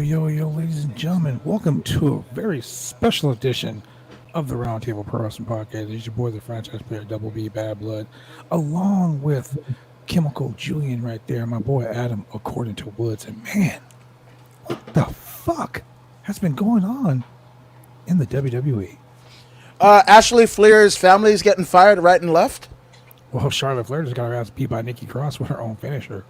Yo, ladies and gentlemen, welcome to a very special edition of the Roundtable Pro Wrestling Podcast. It's your boy, the franchise player, Double B Bad Blood, along with Chemical Julian right there, my boy Adam, according to Woods. And man, what the fuck has been going on in the WWE? Ashley Fleer's family is getting fired right and left. Well, Charlotte Flair just got her ass beat by Nikki Cross with her own finisher.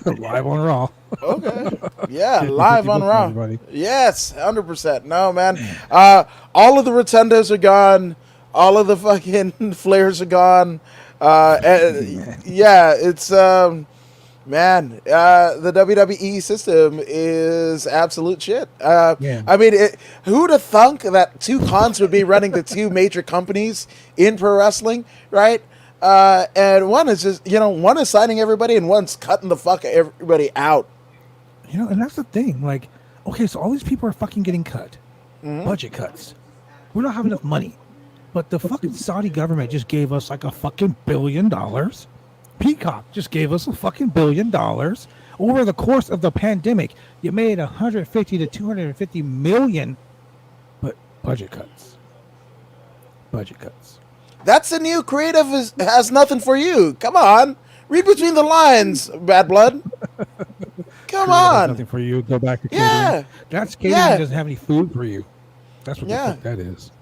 Live on Raw. Okay. Yeah, live on Raw. Everybody. Yes, 100%. No, man. All of the Rotundas are gone. All of the fucking Flairs are gone. Yeah, it's man. The WWE system is absolute shit. I mean, who'd have thunk that two cons would be running the two major companies in pro wrestling, right? And one is just, one is signing everybody and one's cutting the fuck everybody out. And that's the thing. Like, okay, so all these people are fucking getting cut. Budget cuts. We don't have enough money. But the fucking Saudi government just gave us like a fucking $1 billion. Peacock just gave us a fucking $1 billion. Over the course of the pandemic, you made 150 to 250 million. But budget cuts. Budget cuts. That's the new creative has nothing for you. Come on. Read between the lines, Bad Blood. Come on. Nothing for you. Go back to catering. Yeah. That's catering doesn't have any food for you. That's what the fuck that is.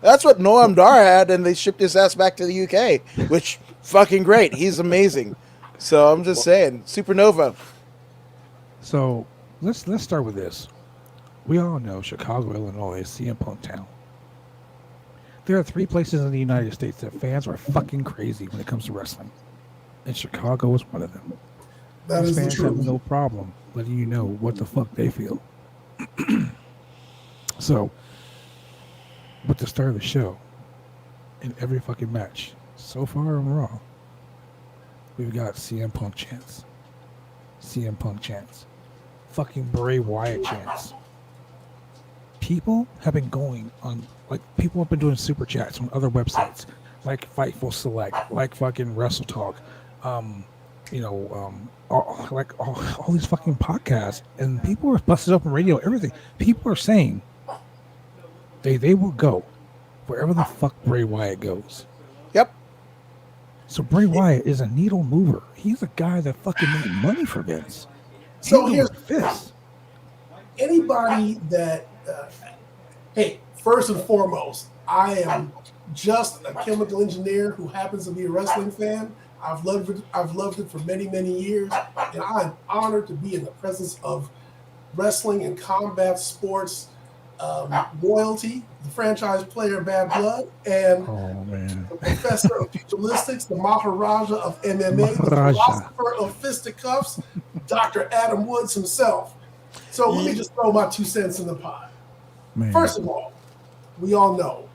That's what Noam Dar had, and they shipped his ass back to the UK, which fucking great. He's amazing. So I'm just saying, Supernova. So let's start with this. We all know Chicago, Illinois is CM Punk town. There are 3 places in the United States that fans are fucking crazy when it comes to wrestling. And Chicago is one of them. Those fans have no problem letting you know what the fuck they feel. So, with the start of the show, in every fucking match, so far on Raw, we've got CM Punk chants. CM Punk chants. Fucking Bray Wyatt chants. People have been going on, like, people have been doing super chats on other websites, like Fightful Select, like fucking Wrestle Talk, all these fucking podcasts, and people are busted up on radio, everything. People are saying they will go wherever the fuck Bray Wyatt goes. Yep. So Bray Wyatt is a needle mover. He's a guy that fucking made money for Vince. So here's this. Anybody that, hey, first and foremost, I am just a chemical engineer who happens to be a wrestling fan. I've loved it for many, many years, and I'm honored to be in the presence of wrestling and combat sports royalty, the franchise player Bad Blood, and the professor of pugilistics, the Maharaja of MMA, the philosopher of fisticuffs, Dr. Adam Woods himself. So let me just throw my 2 cents in the pot. First of all, we all know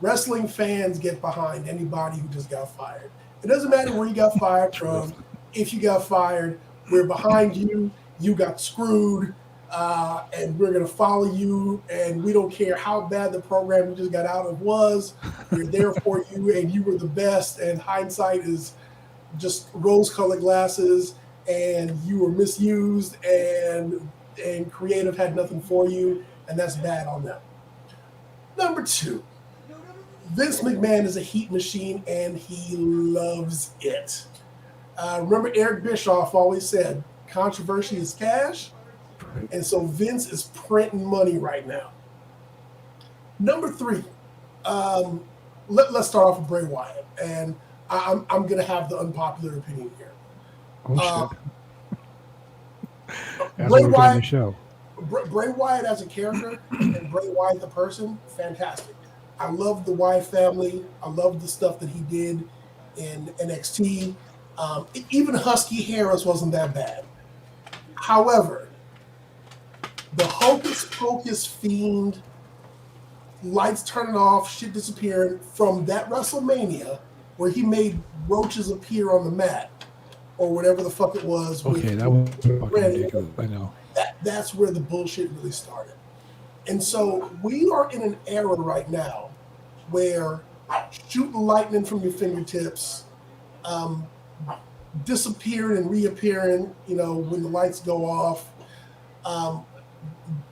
wrestling fans get behind anybody who just got fired. It doesn't matter where you got fired from. If you got fired, we're behind you. You got screwed, and we're going to follow you, and we don't care how bad the program you just got out of was. We're there for you, and you were the best, and hindsight is just rose-colored glasses, and you were misused, and creative had nothing for you, and that's bad on them. Number 2, Vince McMahon is a heat machine, and he loves it. Remember Eric Bischoff always said, controversy is cash, and so Vince is printing money right now. Number 3, let's start off with Bray Wyatt, and I'm going to have the unpopular opinion here. Bray Wyatt as a character and Bray Wyatt the person, fantastic. I love the Wyatt family. I love the stuff that he did in NXT. Even Husky Harris wasn't that bad. However, the hocus pocus fiend, lights turning off, shit disappearing from that WrestleMania where he made roaches appear on the mat or whatever the fuck it was. Okay, that was fucking ridiculous. I know. That's where the bullshit really started. And so we are in an era right now where shooting lightning from your fingertips, disappearing and reappearing, when the lights go off,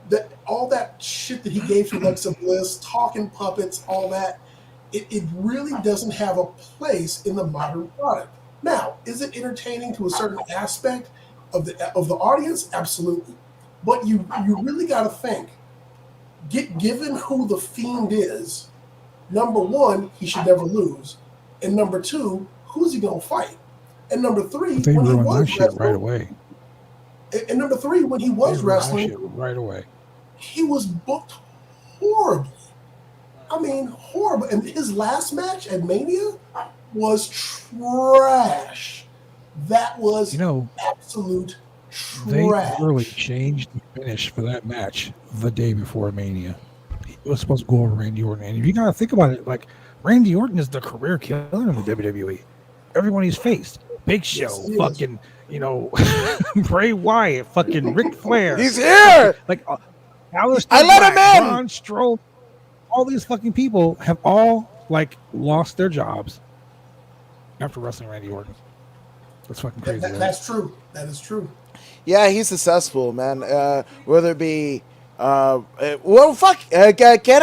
that all that shit that he gave to Alexa Bliss, talking puppets, all that, it really doesn't have a place in the modern product. Now, is it entertaining to a certain aspect of the audience? Absolutely. But you really got to think, given who the Fiend is, number one, he should never lose. And number two, who's he going to fight? And number three, they when he ruined was that shit right away. And number three, when he was wrestling, right away, he was booked horribly. I mean, horrible. And his last match at Mania was trash. That was absolute trash. They really changed the finish for that match the day before Mania. It was supposed to go over Randy Orton. And if you got to think about it, like, Randy Orton is the career killer in the WWE. Everyone he's faced. Big Show, fucking, Bray Wyatt, fucking Ric Flair. He's here! Like, I let him in! Braun Strowman. All these fucking people have all, like, lost their jobs after wrestling Randy Orton. That's fucking crazy. That's true. That is true. Yeah, he's successful, man. Whether it be, Ken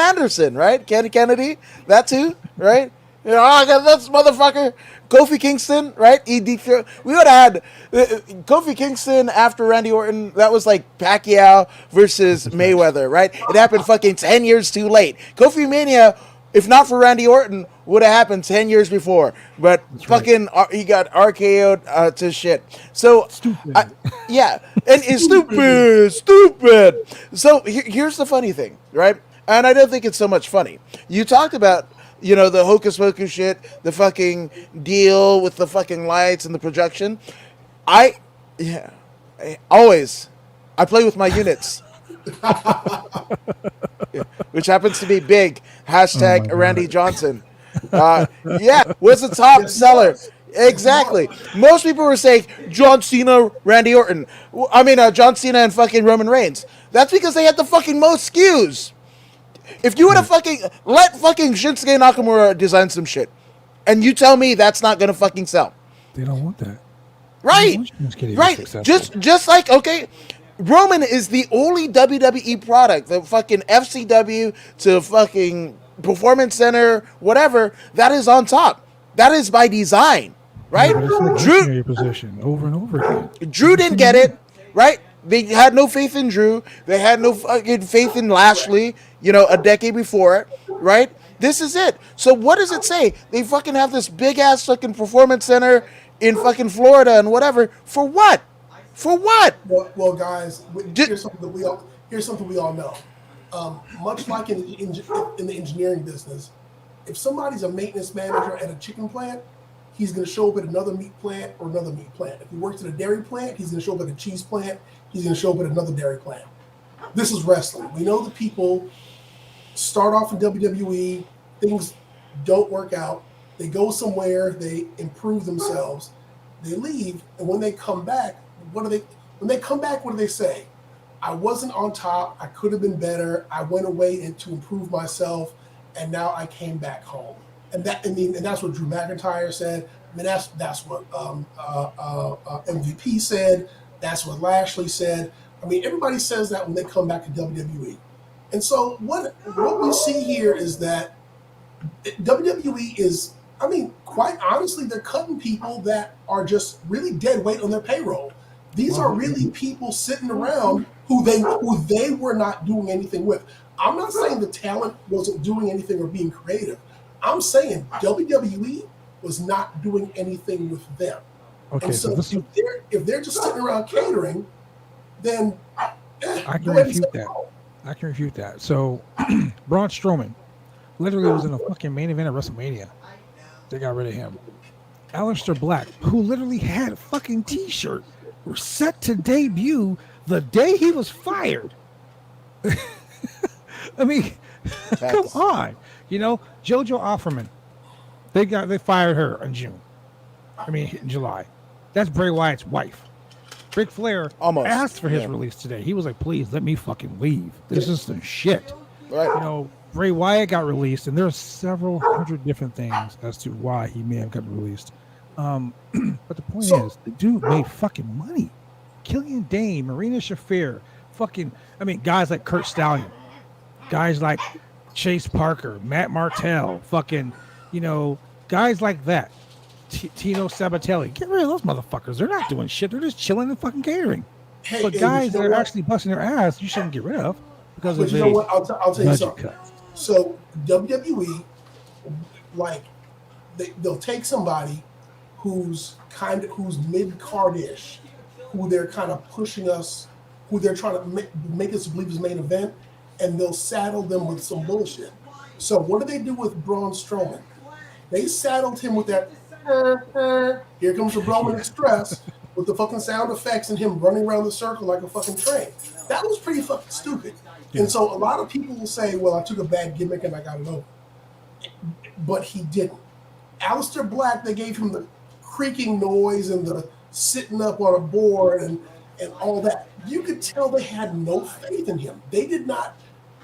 Anderson, right? Ken Kennedy, that too, right? I got this motherfucker. Kofi Kingston, right? We would have had Kofi Kingston after Randy Orton. That was like Pacquiao versus Mayweather, right? It happened fucking 10 years too late. Kofi Mania, if not for Randy Orton, would have happened 10 years before. But fucking, he got RKO'd to shit. So, stupid. Yeah, and it's stupid. So here's the funny thing, right? And I don't think it's so much funny. You talked about, the hocus pocus shit, the fucking deal with the fucking lights and the projection. I play with my units. Which happens to be big. Hashtag Randy Johnson. Was the top seller. Exactly. Most people were saying John Cena, Randy Orton. John Cena and fucking Roman Reigns. That's because they had the fucking most SKUs. If you would have let fucking Shinsuke Nakamura design some shit, and you tell me that's not gonna fucking sell. They don't want that. Right. Just like, okay, Roman is the only WWE product, the fucking FCW to fucking Performance Center, whatever, that is on top. That is by design, right? Drew position over and over again. Drew didn't get it, right? They had no faith in Drew. They had no fucking faith in Lashley, a decade before, right? This is it. So what does it say? They fucking have this big ass fucking Performance Center in fucking Florida and whatever. For what? For what? Well, guys, here's something we all know. Much like in the engineering business, if somebody's a maintenance manager at a chicken plant, he's going to show up at another meat plant or another meat plant. If he works at a dairy plant, he's going to show up at a cheese plant. He's going to show up at another dairy plant. This is wrestling. We know the people start off in WWE, things don't work out. They go somewhere, they improve themselves, they leave, and when they come back, what do they say? I wasn't on top, I could have been better, I went away to improve myself, and now I came back home. And that's what Drew McIntyre said. That's what MVP said. That's what Lashley said. Everybody says that when they come back to WWE. And so what we see here is that WWE is, quite honestly, they're cutting people that are just really dead weight on their payroll. These are really people sitting around who they were not doing anything with. I'm not saying the talent wasn't doing anything or being creative. I'm saying WWE was not doing anything with them. Okay, and so if they're just sitting around catering, then I can refute that. So Braun Strowman literally was in a fucking main event at WrestleMania. They got rid of him. Aleister Black, who literally had a fucking t-shirt, was set to debut the day he was fired. Come on. JoJo Offerman, they fired her in June. In July. That's Bray Wyatt's wife. Ric Flair asked for his release today. He was like, please let me fucking leave. This is some shit. Right. Bray Wyatt got released, and there's several hundred different things as to why he may have gotten released. But the point is, the dude made fucking money. Killian Dane, Marina Shafir, fucking, I mean, guys like Kurt Stallion, guys like Chase Parker, Matt Martell, fucking, you know, guys like that. Tino Sabatelli. Get rid of those motherfuckers. They're not doing shit. They're just chilling and fucking catering. Hey, but guys that are actually busting their ass, you shouldn't get rid of because of you know what? I'll tell you something. Cut. So WWE, like, they'll take somebody who's mid-card-ish, who they're kind of pushing us, who they're trying to make us believe is main event, and they'll saddle them with some bullshit. So what do they do with Braun Strowman? They saddled him with that, here comes the Roman Express, with the fucking sound effects and him running around the circle like a fucking train. That was pretty fucking stupid. Yeah. And so a lot of people will say, well, I took a bad gimmick and I got it over. But he didn't. Aleister Black, they gave him the creaking noise and the sitting up on a board and all that. You could tell they had no faith in him. They did not.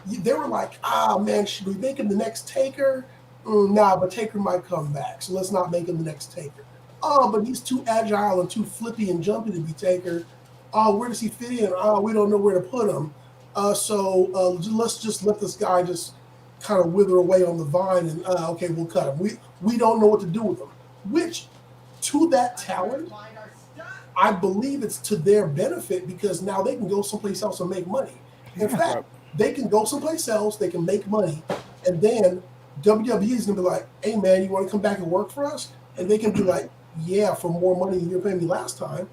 They were like, man, should we make him the next Taker? Nah, but Taker might come back, so let's not make him the next Taker. Oh, but he's too agile and too flippy and jumpy to be Taker. Oh, where does he fit in? Oh, we don't know where to put him. So let's just let this guy just kind of wither away on the vine and, okay, we'll cut him. We don't know what to do with him. Which, to that talent, I believe it's to their benefit because now they can go someplace else and make money. In fact, they can go someplace else, they can make money, and then WWE is going to be like, hey, man, you want to come back and work for us? And they can be like, yeah, for more money than you were paying me last time.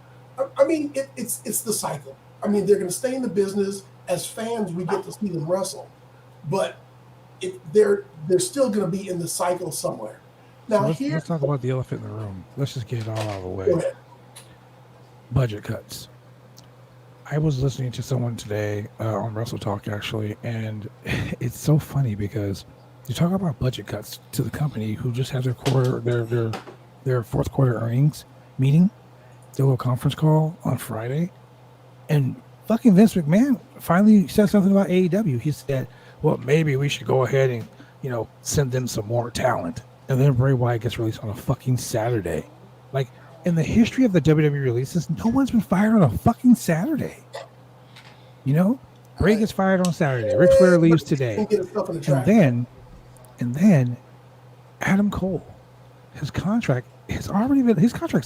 I mean, it's the cycle. I mean, they're going to stay in the business. As fans, we get to see them wrestle. But they're still going to be in the cycle somewhere. Now, so let's talk about the elephant in the room. Let's just get it all out of the way. Budget cuts. I was listening to someone today on Wrestle Talk, actually, and it's so funny because you talk about budget cuts to the company who just had their fourth quarter earnings meeting, their little conference call on Friday, and fucking Vince McMahon finally said something about AEW. He said, well, maybe we should go ahead and, you know, send them some more talent. And then Bray Wyatt gets released on a fucking Saturday. Like, in the history of the WWE releases, no one's been fired on a fucking Saturday. You know? Bray gets fired on Saturday. Ric Flair leaves today. And then Adam Cole, his contract's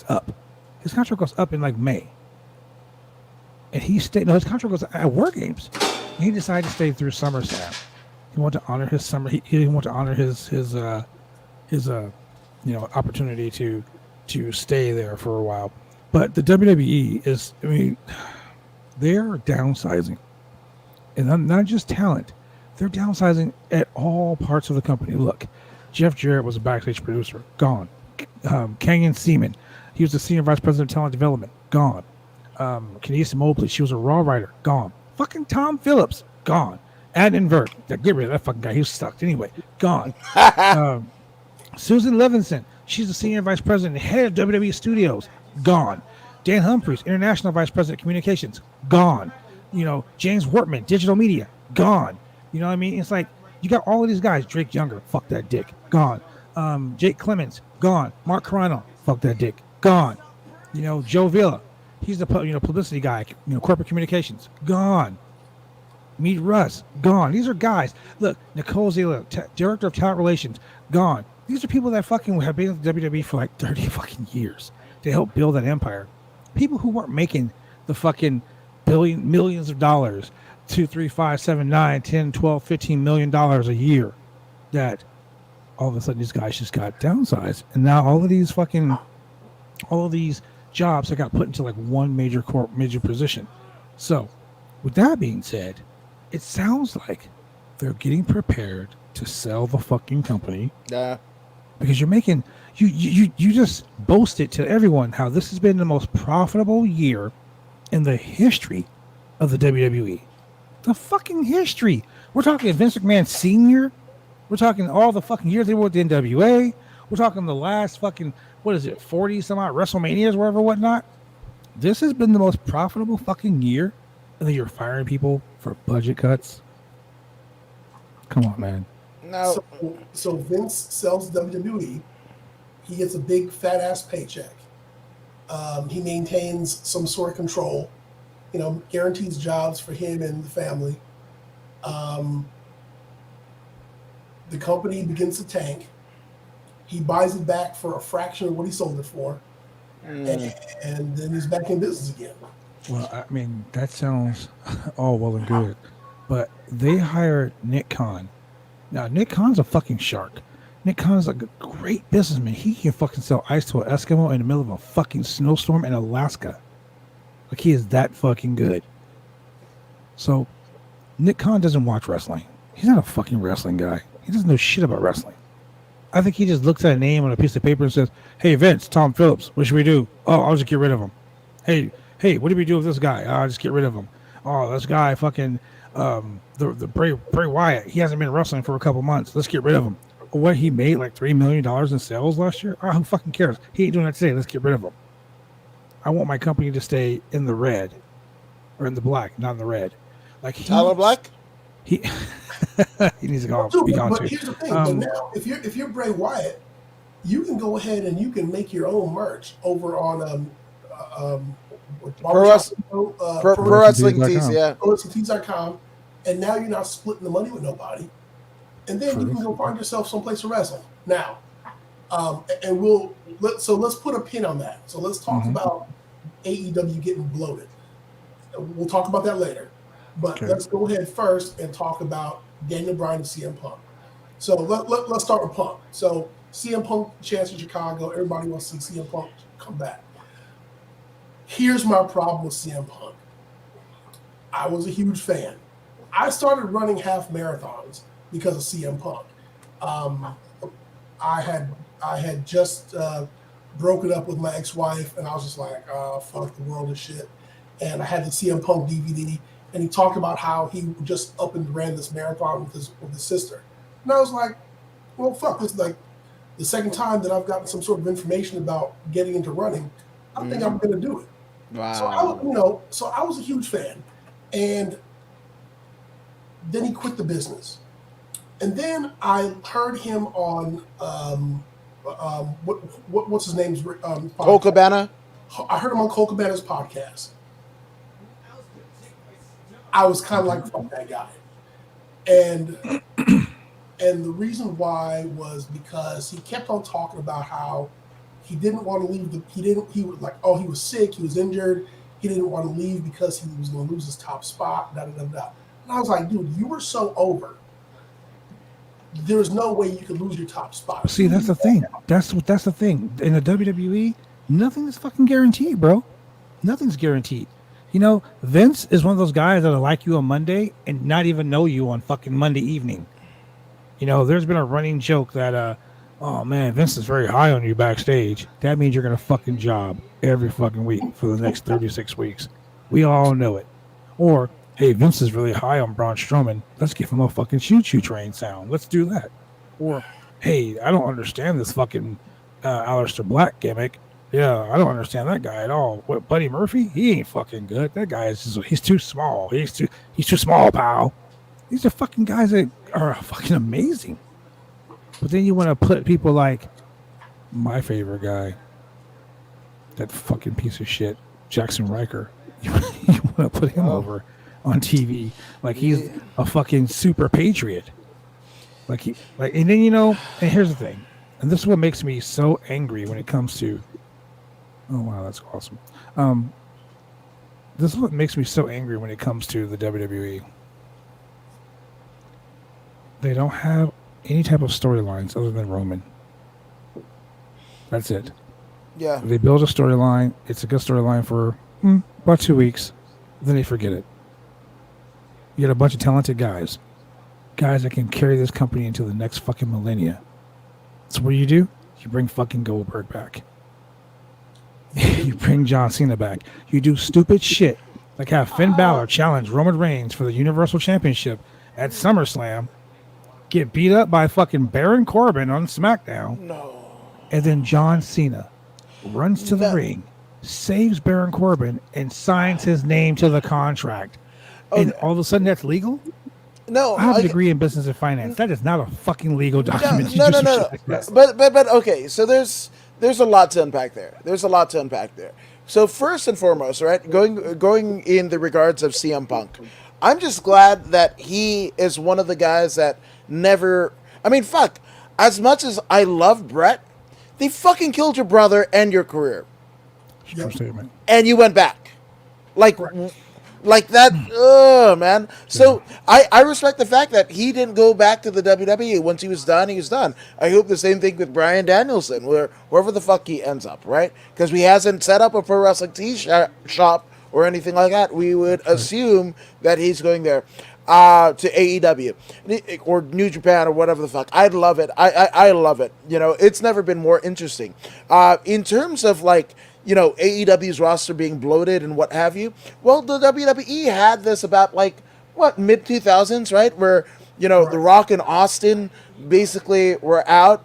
up. His contract goes up in like May. And his contract goes at War Games. He decided to stay through SummerSlam. He wanted to honor his summer. He wanted to honor his opportunity to stay there for a while. But the WWE is, I mean, they're downsizing, and not just talent. They're downsizing at all parts of the company. Look, Jeff Jarrett was a backstage producer, gone. Kanyon Seaman, he was the senior vice president of talent development, gone. Candice Mobley, she was a Raw writer, gone. Fucking Tom Phillips, gone. Adnan Virk, get rid of that fucking guy. He was sucked anyway, gone. Susan Levinson, she's the senior vice president and head of WWE Studios, gone. Dan Humphries, international vice president of communications, gone. You know, James Wortman, digital media, gone. You know what I mean? It's like you got all of these guys. Drake Younger, fuck that dick, gone. Jake Clemens, gone. Mark Carano, fuck that dick, gone. You know, Joe Villa, he's the publicity guy. You know, corporate communications, gone. Meet Russ, gone. These are guys. Look, Nicole Zila, director of talent relations, gone. These are people that fucking have been with WWE for like 30 fucking years to help build that empire. People who weren't making the fucking millions of dollars, 2, 3, 5, 7, 9, 10, 12, 15 million dollars a year, that all of a sudden these guys just got downsized. And now all of these jobs that got put into like one major position. So with that being said, it sounds like they're getting prepared to sell the fucking company. Yeah. Because you're making you just boasted to everyone how this has been the most profitable year in the history of the WWE. The fucking history. We're talking Vince McMahon Sr. We're talking all the fucking years they were with the NWA. We're talking the last fucking, 40 some odd WrestleManias, wherever, whatnot. This has been the most profitable fucking year, and then you're firing people for budget cuts. Come on, man. No. So Vince sells WWE. He gets a big fat ass paycheck. He maintains some sort of control. guarantees jobs for him and the family. The company begins to tank. He buys it back for a fraction of what he sold it for, and then he's back in business again. Well, I mean, that sounds all well and good, but they hired Nick Khan. Now, Nick Khan's a fucking shark. Nick Khan's like a great businessman. He can fucking sell ice to an Eskimo in the middle of a fucking snowstorm in Alaska. Like, he is that fucking good. So, Nick Khan doesn't watch wrestling. He's not a fucking wrestling guy. He doesn't know shit about wrestling. I think he just looks at a name on a piece of paper and says, "Hey, Vince, Tom Phillips, what should we do? Oh, I'll just get rid of him. Hey, what do we do with this guy? I'll just get rid of him. Oh, this guy fucking, the Bray Wyatt, he hasn't been wrestling for a couple months. Let's get rid of him." What, he made like $3 million in sales last year? Oh, who fucking cares? He ain't doing that today. Let's get rid of him. I want my company to stay in the red, or in the black, not in the red. Like, Tyler Black? He needs to go. But here's the thing. But now, if you're Bray Wyatt, you can go ahead and you can make your own merch over on Pro Wrestling Tees, yeah. ProWrestlingTees.com, and now you're not splitting the money with nobody. And then you can go find yourself someplace to wrestle. Now, let's put a pin on that. So let's talk about AEW getting bloated. We'll talk about that later. But let's go ahead first and talk about Daniel Bryan and CM Punk. So let's start with Punk. So CM Punk chance in Chicago. Everybody wants to see CM Punk come back. Here's my problem with CM Punk. I was a huge fan. I started running half marathons because of CM Punk. I had just broken up with my ex-wife, and I was just like, oh, fuck, the world is shit. And I had the CM Punk DVD, and he talked about how he just up and ran this marathon with his sister. And I was like, well, fuck, this is like the second time that I've gotten some sort of information about getting into running. I think I'm going to do it. Wow. So I was a huge fan. And then he quit the business. And then I heard him on what's his name's Cole Cabana? I heard him on Cole Cabana's podcast. I was kind of like, fuck that guy. And the reason why was because he kept on talking about how he didn't want to leave he was like, oh, he was sick, he was injured, he didn't want to leave because he was going to lose his top spot, da da da da. And I was like, dude, you were so over. There's no way you could lose your top spot. See, that's the thing. That's the thing. In the WWE, nothing is fucking guaranteed, bro. Nothing's guaranteed. Vince is one of those guys that'll like you on Monday and not even know you on fucking Monday evening. There's been a running joke that, oh man, Vince is very high on you backstage. That means you're going to fucking job every fucking week for the next 36 weeks. We all know it. Or, hey, Vince is really high on Braun Strowman. Let's give him a fucking choo-choo train sound. Let's do that. Or, hey, I don't understand this fucking Aleister Black gimmick. Yeah, I don't understand that guy at all. What, Buddy Murphy? He ain't fucking good. That guy he's too small. He's too small, pal. These are fucking guys that are fucking amazing. But then you want to put people like my favorite guy, that fucking piece of shit, Jackson Riker. You want to put him over on TV like he's a fucking super patriot. And then and here's the thing, and this is what makes me so angry when it comes to. Oh wow, that's awesome. This is what makes me so angry when it comes to the WWE. They don't have any type of storylines other than Roman. That's it. Yeah. They build a storyline. It's a good storyline for about 2 weeks. Then they forget it. You get a bunch of talented guys that can carry this company into the next fucking millennia. So what do? You bring fucking Goldberg back. You bring John Cena back. You do stupid shit like have Finn Balor challenge Roman Reigns for the Universal Championship at SummerSlam, get beat up by fucking Baron Corbin on SmackDown. No. And then John Cena runs to the ring, saves Baron Corbin, and signs his name to the contract. And all of a sudden that's legal? No. I have a degree in business and finance. That is not a fucking legal document. No. But okay, so there's a lot to unpack there. So first and foremost, right, going in the regards of CM Punk, I'm just glad that he is one of the guys that never. I mean, fuck. As much as I love Brett, they fucking killed your brother and your career, True statement. and you went back, like that. Man. So I respect the fact that he didn't go back to the WWE. Once he was done, he was done. I hope the same thing with Bryan Danielson, wherever the fuck he ends up, right? Because he hasn't set up a pro wrestling shop or anything like that. We would assume that he's going there. To AEW or New Japan or whatever the fuck. I love it. I love it. You know, it's never been more interesting. In terms of like, you know, AEW's roster being bloated and what have you, well, the WWE had this about like, what, mid-2000s, right? Where, you know, The Rock and Austin basically were out.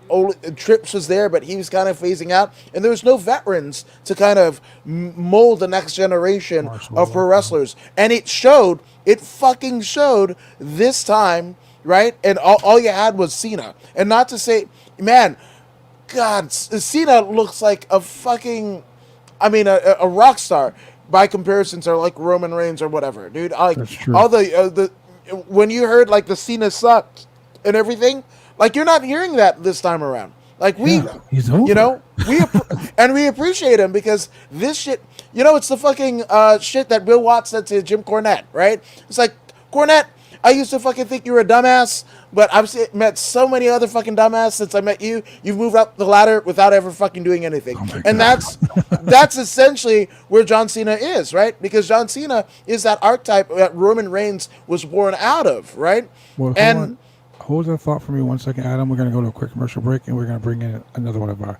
Trips was there, but he was kind of phasing out. And there was no veterans to kind of mold the next generation of pro wrestlers. And it showed, it fucking showed this time, right? And all you had was Cena. And not to say, man, God, Cena looks like a fucking, I mean, a rock star by comparison to like Roman Reigns or whatever, dude. Like all the when you heard like the Cena sucked and everything, like you're not hearing that this time around. Like he's over. You know, we appreciate him because this shit, you know, it's the fucking shit that Bill Watts said to Jim Cornette, right? It's like, Cornette, I used to fucking think you were a dumbass, but I've met so many other fucking dumbass since I met you. You've moved up the ladder without ever fucking doing anything. And that's essentially where John Cena is, right? Because John Cena is that archetype that Roman Reigns was born out of, right? Well, hold that thought for me 1 second, Adam. We're going to go to a quick commercial break, and we're going to bring in another one of our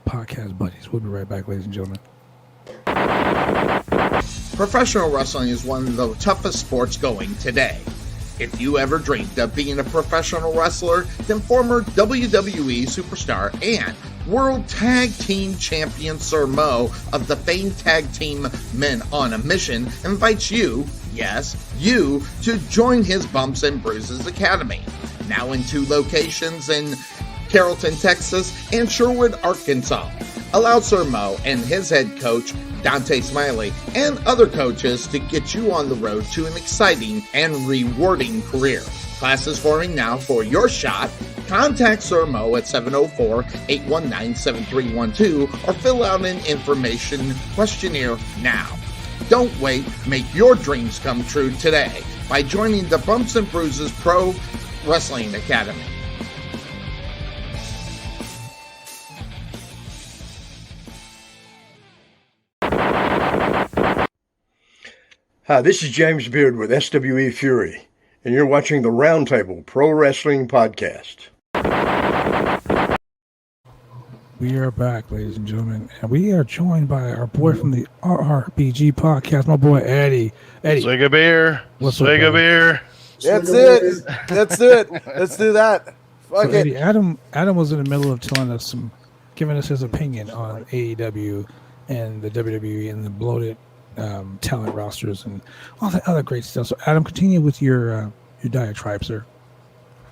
podcast buddies. We'll be right back, ladies and gentlemen. Professional wrestling is one of the toughest sports going today. If you ever dreamed of being a professional wrestler, then former WWE superstar and World Tag Team Champion Sir Mo of the famed tag team Men on a Mission invites you, yes, you, to join his Bumps and Bruises Academy. Now in 2 locations in Carrollton, Texas and Sherwood, Arkansas. Allow Sir Mo and his head coach, Dante Smiley, and other coaches to get you on the road to an exciting and rewarding career. Classes forming now for your shot. Contact Sir Mo at 704-819-7312 or fill out an information questionnaire now. Don't wait, make your dreams come true today by joining the Bumps and Bruises Pro Wrestling Academy. Hi, this is James Beard with SWE Fury, and you're watching the Roundtable Pro Wrestling Podcast. We are back, ladies and gentlemen, and we are joined by our boy from the RRPG podcast, my boy Eddie. Swig a beer. Swig a beer. That's it. Let's do it. Let's do that. Fuck it. Eddie, Adam was in the middle of telling us giving us his opinion on AEW and the WWE and the bloated talent rosters and all that other great stuff. So, Adam, continue with your diatribe, sir.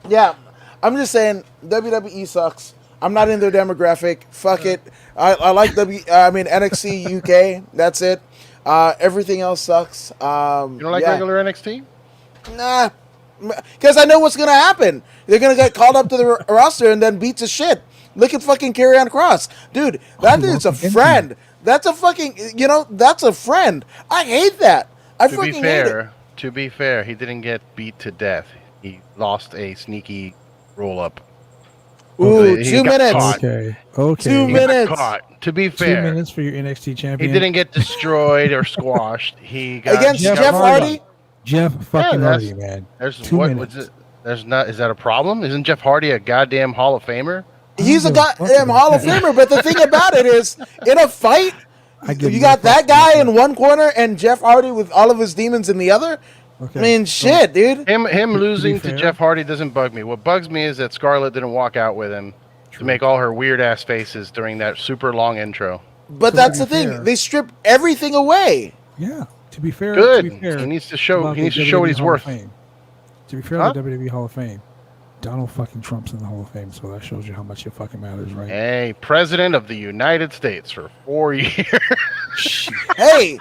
Yeah, I'm just saying WWE sucks. I'm not in their demographic. Fuck it. I like NXT UK. That's it. Everything else sucks. You don't like regular NXT? Nah, because I know what's gonna happen. They're gonna get called up to the roster and then beat to shit. Look at fucking Karrion Kross, dude. That dude's a friend. That's a fucking, that's a friend. I hate that. To be fair, he didn't get beat to death. He lost a sneaky roll-up. Ooh, 2 minutes. Caught. Okay. 2 minutes. Caught. To be fair, 2 minutes for your NXT champion. he didn't get destroyed or squashed. He got against Jeff Hardy. Jeff fucking Hardy, man. There's 2 minutes. Was it? There's not. Is that a problem? Isn't Jeff Hardy a goddamn Hall of Famer? He's a goddamn Hall of Famer, but the thing about it is, in a fight, you got that guy in one corner and Jeff Hardy with all of his demons in the other. Okay. I mean, shit, dude. Him losing to Jeff Hardy doesn't bug me. What bugs me is that Scarlett didn't walk out with him to make all her weird ass faces during that super long intro. But that's the thing; they strip everything away. Yeah. To be fair, good. He needs to show. He needs to show what he's worth. To be fair, the WWE Hall of Fame. Donald fucking Trump's in the Hall of Fame, so that shows you how much it fucking matters, right? Hey, President of the United States for 4 years. Hey,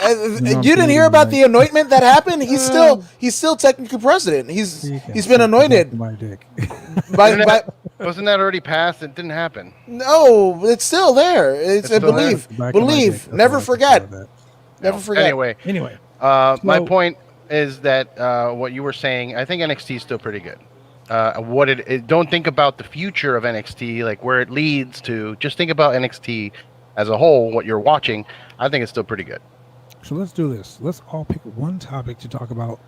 you didn't hear about the anointment that happened? He's still technically president. He's been anointed. My dick. Wasn't that already passed? It didn't happen. No, it's still there. It's believe. Never forget. Never forget. Anyway. My point is that what you were saying, I think NXT is still pretty good. Don't think about the future of NXT, like where it leads to. Just think about NXT as a whole, what you're watching. I think it's still pretty good. So let's do this. Let's all pick one topic to talk about.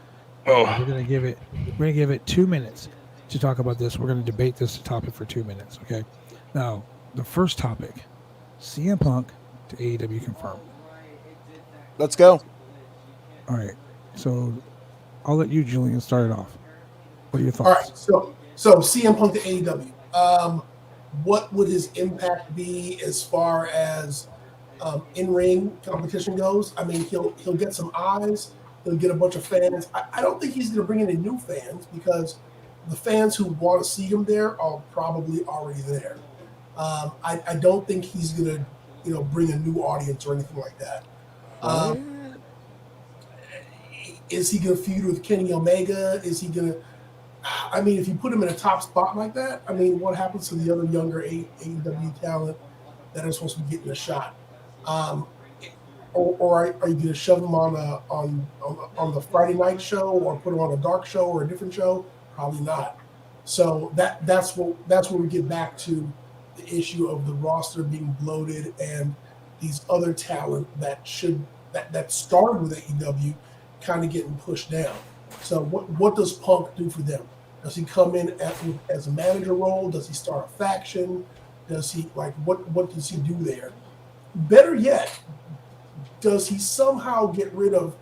We're gonna give it 2 minutes to talk about this. We're gonna debate this topic for 2 minutes. Okay. Now, the first topic: CM Punk to AEW confirmed. Let's go. All right. So I'll let you, Julian, start it off. What are your thoughts? All right. So CM Punk to AEW. What would his impact be as far as in-ring competition goes? I mean, he'll get some eyes. He'll get a bunch of fans. I don't think he's going to bring any new fans because the fans who want to see him there are probably already there. I don't think he's going to, bring a new audience or anything like that. Is he going to feud with Kenny Omega? Is he going to? I mean, if you put him in a top spot like that, I mean, what happens to the other younger AEW talent that are supposed to be getting a shot? Or are you going to shove them on the Friday night show or put them on a dark show or a different show? Probably not. So that's where we get back to the issue of the roster being bloated and these other talent that started with AEW kind of getting pushed down. So what does Punk do for them? Does he come in as a manager role? Does he start a faction? Does he what does he do there? Better yet, does he somehow get rid of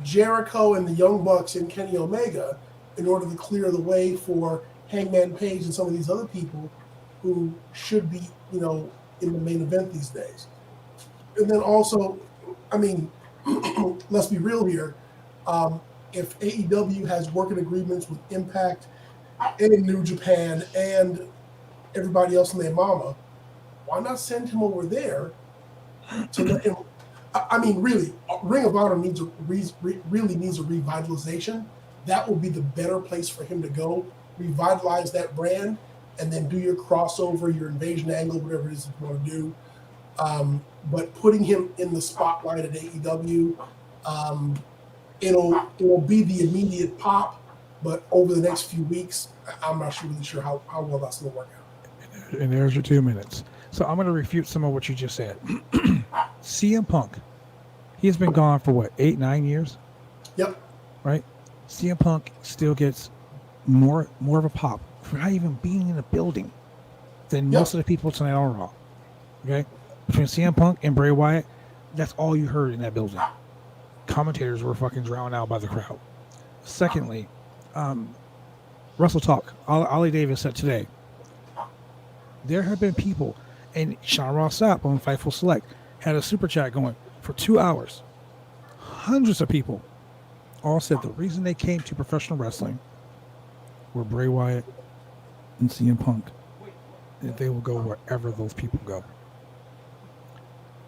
Jericho and the Young Bucks and Kenny Omega in order to clear the way for Hangman Page and some of these other people who should be, in the main event these days? And then also, I mean, let's be real here. If AEW has working agreements with Impact and New Japan and everybody else and their mama, why not send him over there to let him? I mean, really, Ring of Honor really needs a revitalization. That would be the better place for him to go, revitalize that brand, and then do your crossover, your invasion angle, whatever it is you want to do. But putting him in the spotlight at AEW, it'll be the immediate pop, but over the next few weeks, I'm not really sure how well that's going to work out. And there's your 2 minutes. So I'm going to refute some of what you just said. CM Punk, he's been gone for what, 8-9 years? Yep. Right? CM Punk still gets more of a pop for not even being in the building than most of the people tonight on Raw. Okay? Between CM Punk and Bray Wyatt, that's all you heard in that building. Commentators were fucking drowned out by the crowd. Secondly, Wrestle Talk, Ollie Davis said today, there have been people, and Sean Ross Sapp on Fightful Select had a super chat going for 2 hours. Hundreds of people all said the reason they came to professional wrestling were Bray Wyatt and CM Punk. That they will go wherever those people go.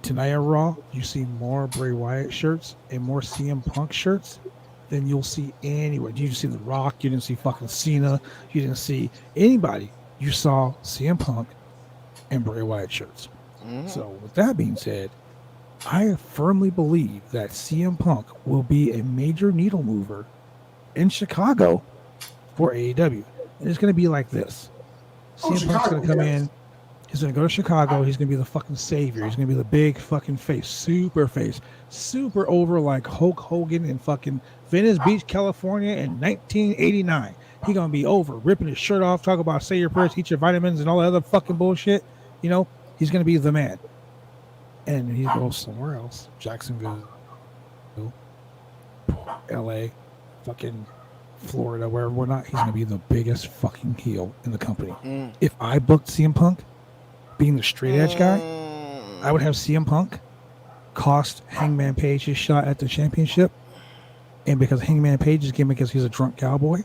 Tonight at Raw, you see more Bray Wyatt shirts and more CM Punk shirts than you'll see anywhere. You didn't see The Rock. You didn't see fucking Cena. You didn't see anybody. You saw CM Punk and Bray Wyatt shirts. Mm-hmm. So with that being said, I firmly believe that CM Punk will be a major needle mover in Chicago for AEW. And it's going to be like this. CM Punk's going to come in. He's going to go to Chicago. He's going to be the fucking savior. He's going to be the big fucking face. Super over like Hulk Hogan in fucking Venice Beach, California in 1989. He's going to be over, ripping his shirt off, talk about say your prayers, eat your vitamins, and all that other fucking bullshit. He's going to be the man. And he goes somewhere else. Jacksonville, LA, fucking Florida, wherever we're not. He's going to be the biggest fucking heel in the company. If I booked CM Punk, being the straight edge guy, I would have CM Punk cost Hangman Page his shot at the championship. And because Hangman Page's gimmick is he's a drunk cowboy,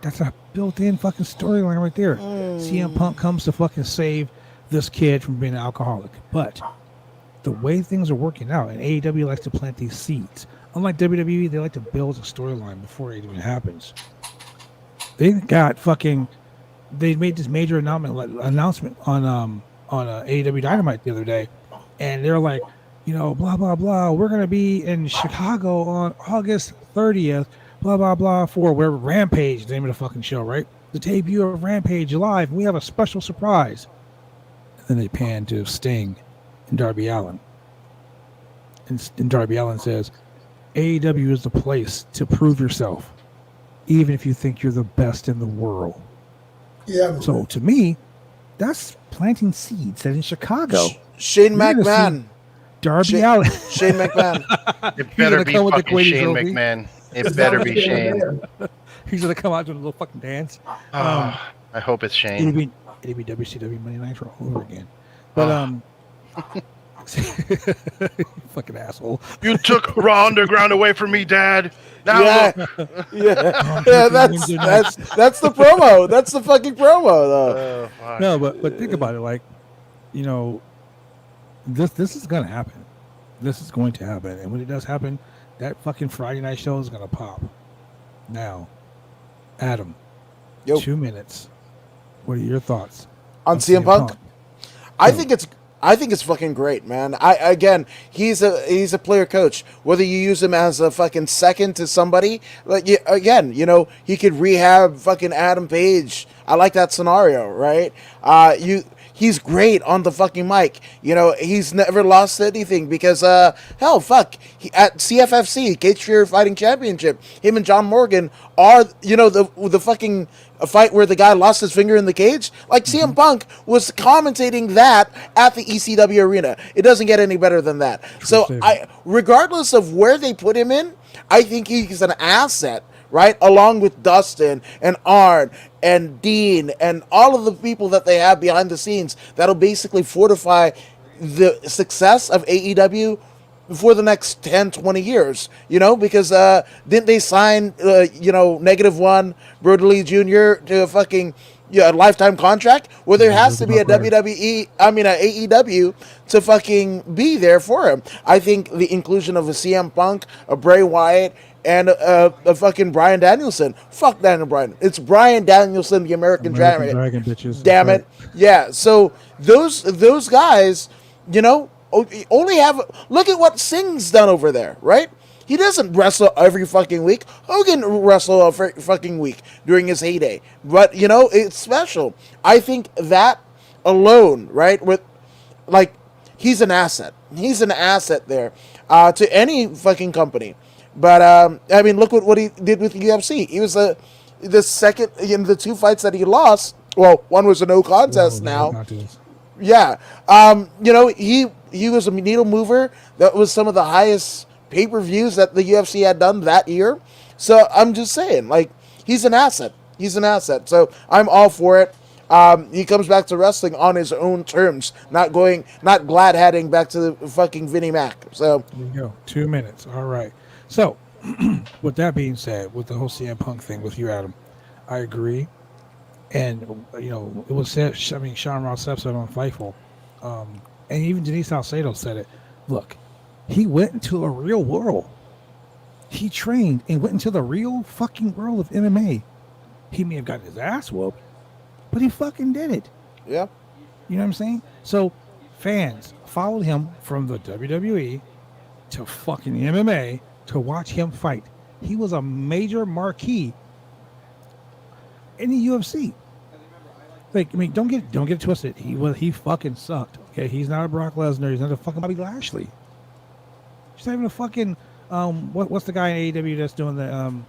that's a built-in fucking storyline right there. CM Punk comes to fucking save this kid from being an alcoholic. But the way things are working out, and AEW likes to plant these seeds. Unlike WWE, they like to build a storyline before it even happens. They made this major announcement on AEW Dynamite the other day, and they're like, blah blah blah. We're gonna be in Chicago on August 30th, blah blah blah, for where Rampage, the name of the fucking show, right? The debut of Rampage Live. And we have a special surprise. And then they pan to Sting and Darby Allin, and Darby Allin says, AEW is the place to prove yourself, even if you think you're the best in the world. Yeah. So to me, that's planting seeds that in Chicago, Shane McMahon, Darby Allin, Shane McMahon. It better be fucking Shane McMahon. It better be Shane. He's gonna come out doing a little fucking dance. I hope it's Shane. It'd be WCW Monday Nitro all over again. But fucking asshole. You took Raw Underground away from me, Dad. Now Yeah, look. yeah. That's the promo. That's the fucking promo, though. Fuck. No, but think about it. Like, this is gonna happen. This is going to happen, and when it does happen, that fucking Friday night show is gonna pop. Now, Adam, 2 minutes. What are your thoughts on CM Punk? I think it's fucking great, man. He's a player coach. Whether you use him as a fucking second to somebody, he could rehab fucking Adam Page. I like that scenario, right? He's great on the fucking mic. He's never lost anything because, at CFFC, Cage Fear Fighting Championship, him and John Morgan are, the fucking fight where the guy lost his finger in the cage. Like, CM Punk was commentating that at the ECW arena. It doesn't get any better than that. Regardless of where they put him in, I think he's an asset, right? Along with Dustin and Arn and Dean and all of the people that they have behind the scenes that'll basically fortify the success of AEW for the next 10, 20 years, because didn't they sign, -1 Brody Lee Jr. to a fucking lifetime contract? Well, there has to be a AEW to fucking be there for him. I think the inclusion of a CM Punk, a Bray Wyatt, and a fucking Bryan Danielson. Fuck Daniel Bryan. It's Bryan Danielson, the American Dragon bitches. Damn it. Yeah. So those guys, only have. Look at what Singh's done over there, right? He doesn't wrestle every fucking week. Hogan wrestled every fucking week during his heyday, but it's special. I think that alone, right? He's an asset. He's an asset there to any fucking company. But look what he did with the UFC. He was the second in the 2 fights that he lost. Well, one was a no contest now. Yeah. He was a needle mover. That was some of the highest pay-per-views that the UFC had done that year. So I'm just saying, he's an asset. He's an asset. So I'm all for it. He comes back to wrestling on his own terms, not glad-hatting back to the fucking Vinnie Mac. So there you go. 2 minutes. All right. So, with that being said, with the whole CM Punk thing with you, Adam, I agree. And, it was said, Sean Ross Sapp said on Fightful, and even Denise Salcedo said it. Look, he went into a real world. He trained and went into the real fucking world of MMA. He may have gotten his ass whooped, but he fucking did it. Yeah. You know what I'm saying? So, fans followed him from the WWE to fucking MMA to watch him fight. He was a major marquee in the UFC. Don't get it twisted. He fucking sucked. Okay, he's not a Brock Lesnar. He's not a fucking Bobby Lashley. He's not even a fucking what's the guy in AEW that's doing the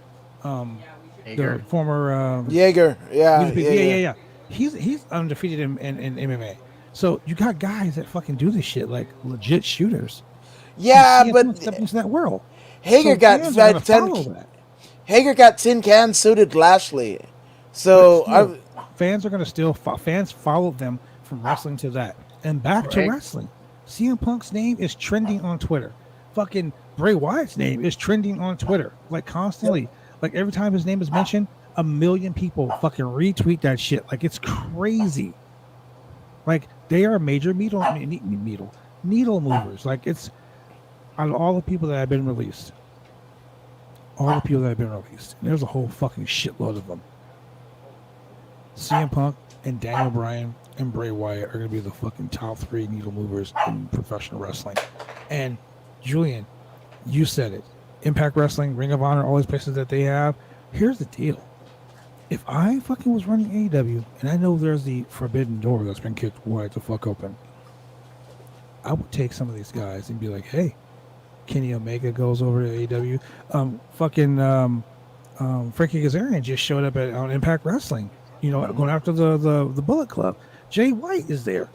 former Jaeger. Yeah. He's undefeated in MMA. So you got guys that fucking do this shit, like legit shooters. Yeah, but step into that world. Hager got tin cans, so did Lashley. So fans are going to still fans followed them from wrestling to that and back to wrestling. CM Punk's name is trending on Twitter. Fucking Bray Wyatt's name is trending on Twitter constantly. Like every time his name is mentioned, 1 million people fucking retweet that shit. Like it's crazy. Like they are major needle movers. Like, it's out of all the people that have been released, and there's a whole fucking shitload of them. CM Punk and Daniel Bryan and Bray Wyatt are going to be the fucking top 3 needle movers in professional wrestling. And Julian, you said it. Impact Wrestling, Ring of Honor, all these places that they have. Here's the deal. If I fucking was running AEW, and I know there's the forbidden door that's been kicked wide the fuck open, I would take some of these guys and be like, hey, Kenny Omega goes over to AEW. Frankie Kazarian just showed up on Impact Wrestling, going after the Bullet Club. Jay White is there.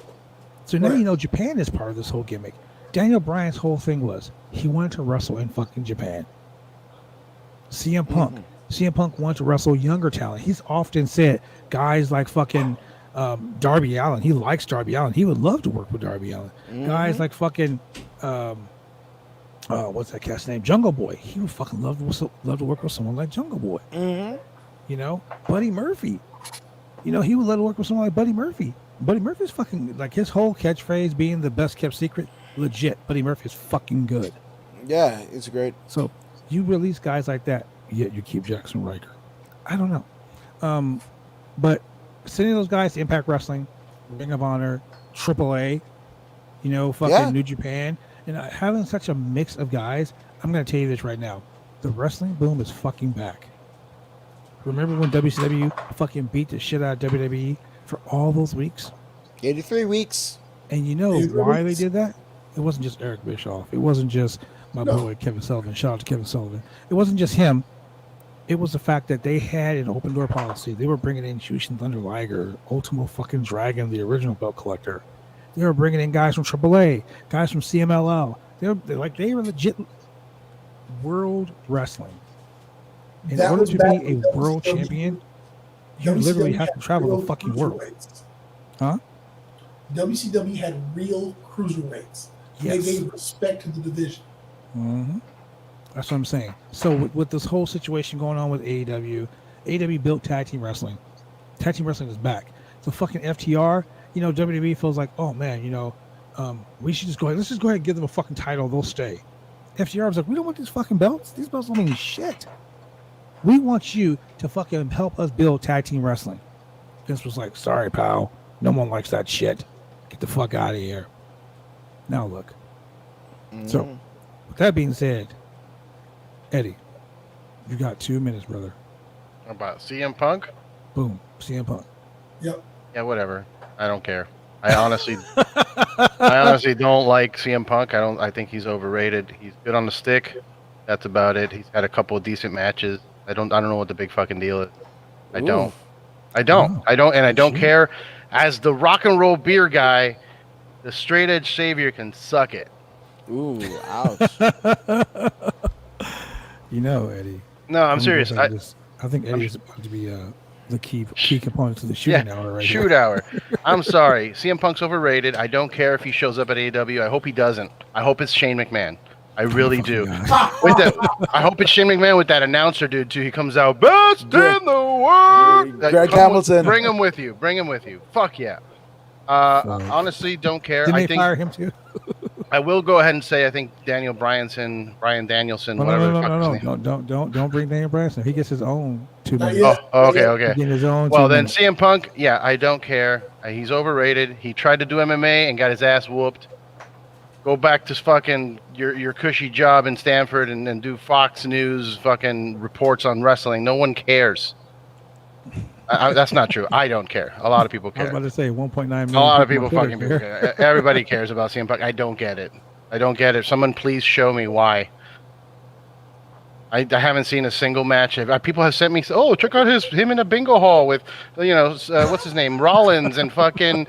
So now Japan is part of this whole gimmick. Daniel Bryan's whole thing was he wanted to wrestle in fucking Japan. CM Punk. CM Punk wanted to wrestle younger talent. He's often said guys like fucking Darby Allin. He likes Darby Allin. He would love to work with Darby Allin. Guys like fucking what's that cat's name? Jungle Boy. He would fucking love to work with someone like Jungle Boy. Buddy Murphy. He would love to work with someone like Buddy Murphy. Buddy Murphy's fucking, like, his whole catchphrase being the best kept secret, legit. Buddy Murphy is fucking good. Yeah, it's great. So you release guys like that, yet you keep Jackson Riker. I don't know. But sending those guys to Impact Wrestling, Ring of Honor, AAA, New Japan, and having such a mix of guys, I'm going to tell you this right now. The wrestling boom is fucking back. Remember when WCW fucking beat the shit out of WWE for all those weeks? 83 weeks. And why they did that? It wasn't just Eric Bischoff. It wasn't just my boy Kevin Sullivan. Shout out to Kevin Sullivan. It wasn't just him. It was the fact that they had an open door policy. They were bringing in Jushin Thunder Liger, Ultimo fucking Dragon, the original belt collector. They were bringing in guys from AAA, guys from CMLL. They were legit world wrestling. In order to be a world champion, you literally have to travel the fucking world. Huh? WCW had real cruiserweights. Yes. They gave respect to the division. Mm-hmm. That's what I'm saying. So with this whole situation going on with AEW built tag team wrestling. Tag team wrestling is back. So fucking FTR, WWE feels like, oh man, we should just go ahead. Let's just go ahead and give them a fucking title. They'll stay. FTR was like, we don't want these fucking belts. These belts don't mean shit. We want you to fucking help us build tag team wrestling. Vince was like, sorry, pal. No one likes that shit. Get the fuck out of here. Now look. So, with that being said, Eddie, you got 2 minutes, brother. About CM Punk? Boom. CM Punk. Yep. Yeah, whatever. I don't care. I honestly don't like CM Punk. I think he's overrated. He's good on the stick. That's about it. He's had a couple of decent matches. I don't know what the big fucking deal is. I don't, and I don't care. As the rock and roll beer guy, the straight edge savior can suck it. Ooh, ouch. Eddie. No, I'm serious. I think Eddie's about to be the key component to the shooting hour right shoot now. hour. I'm sorry. CM Punk's overrated. I don't care if he shows up at AEW. I hope he doesn't. I hope it's Shane McMahon. I really do. I hope it's Shane McMahon with that announcer dude too. He comes out best in the world. Greg Hamilton. Bring him with you. Fuck yeah. Honestly, don't care. Didn't they fire him too? I will go ahead and say I think Brian Danielson, whatever. No, don't bring Daniel Bryanson. He gets his own 2 minutes. Okay. His own well, 2 then minutes. CM Punk, yeah, I don't care. He's overrated. He tried to do MMA and got his ass whooped. Go back to fucking your cushy job in Stanford and do Fox News fucking reports on wrestling. No one cares. That's not true. I don't care. A lot of people care. I was about to say 1.9 million. A lot of people fucking care. Everybody cares about CM Punk. I don't get it. Someone please show me why. I haven't seen a single match. People have sent me, check out him in a bingo hall with, what's his name, Rollins and fucking.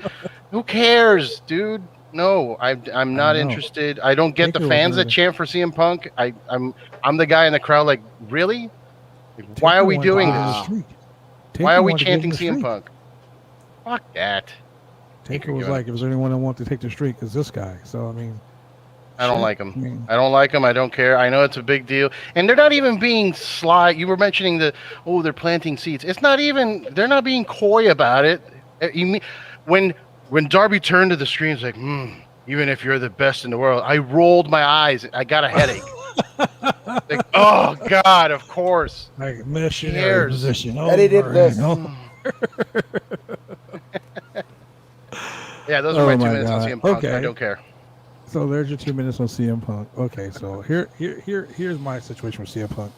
Who cares, dude? No, I'm not interested. I don't get the fans that chant for CM Punk. I'm the guy in the crowd. Like, really? Why are we doing this? Why are we chanting CM Punk? Fuck that. Taker was like, if there's anyone that wants to take the streak, it's this guy. So, I mean. I don't like him. I don't like him. I don't care. I know it's a big deal. And they're not even being sly. You were mentioning they're planting seeds. It's not even, they're not being coy about it. When Darby turned to the screen, it's like, even if you're the best in the world. I rolled my eyes. I got a headache. Like, oh God, of course. Like missionary position. And he did this. Yeah, those are my 2 minutes on CM Punk. Okay. I don't care. So there's your 2 minutes on CM Punk. Okay, so here's my situation with CM Punk.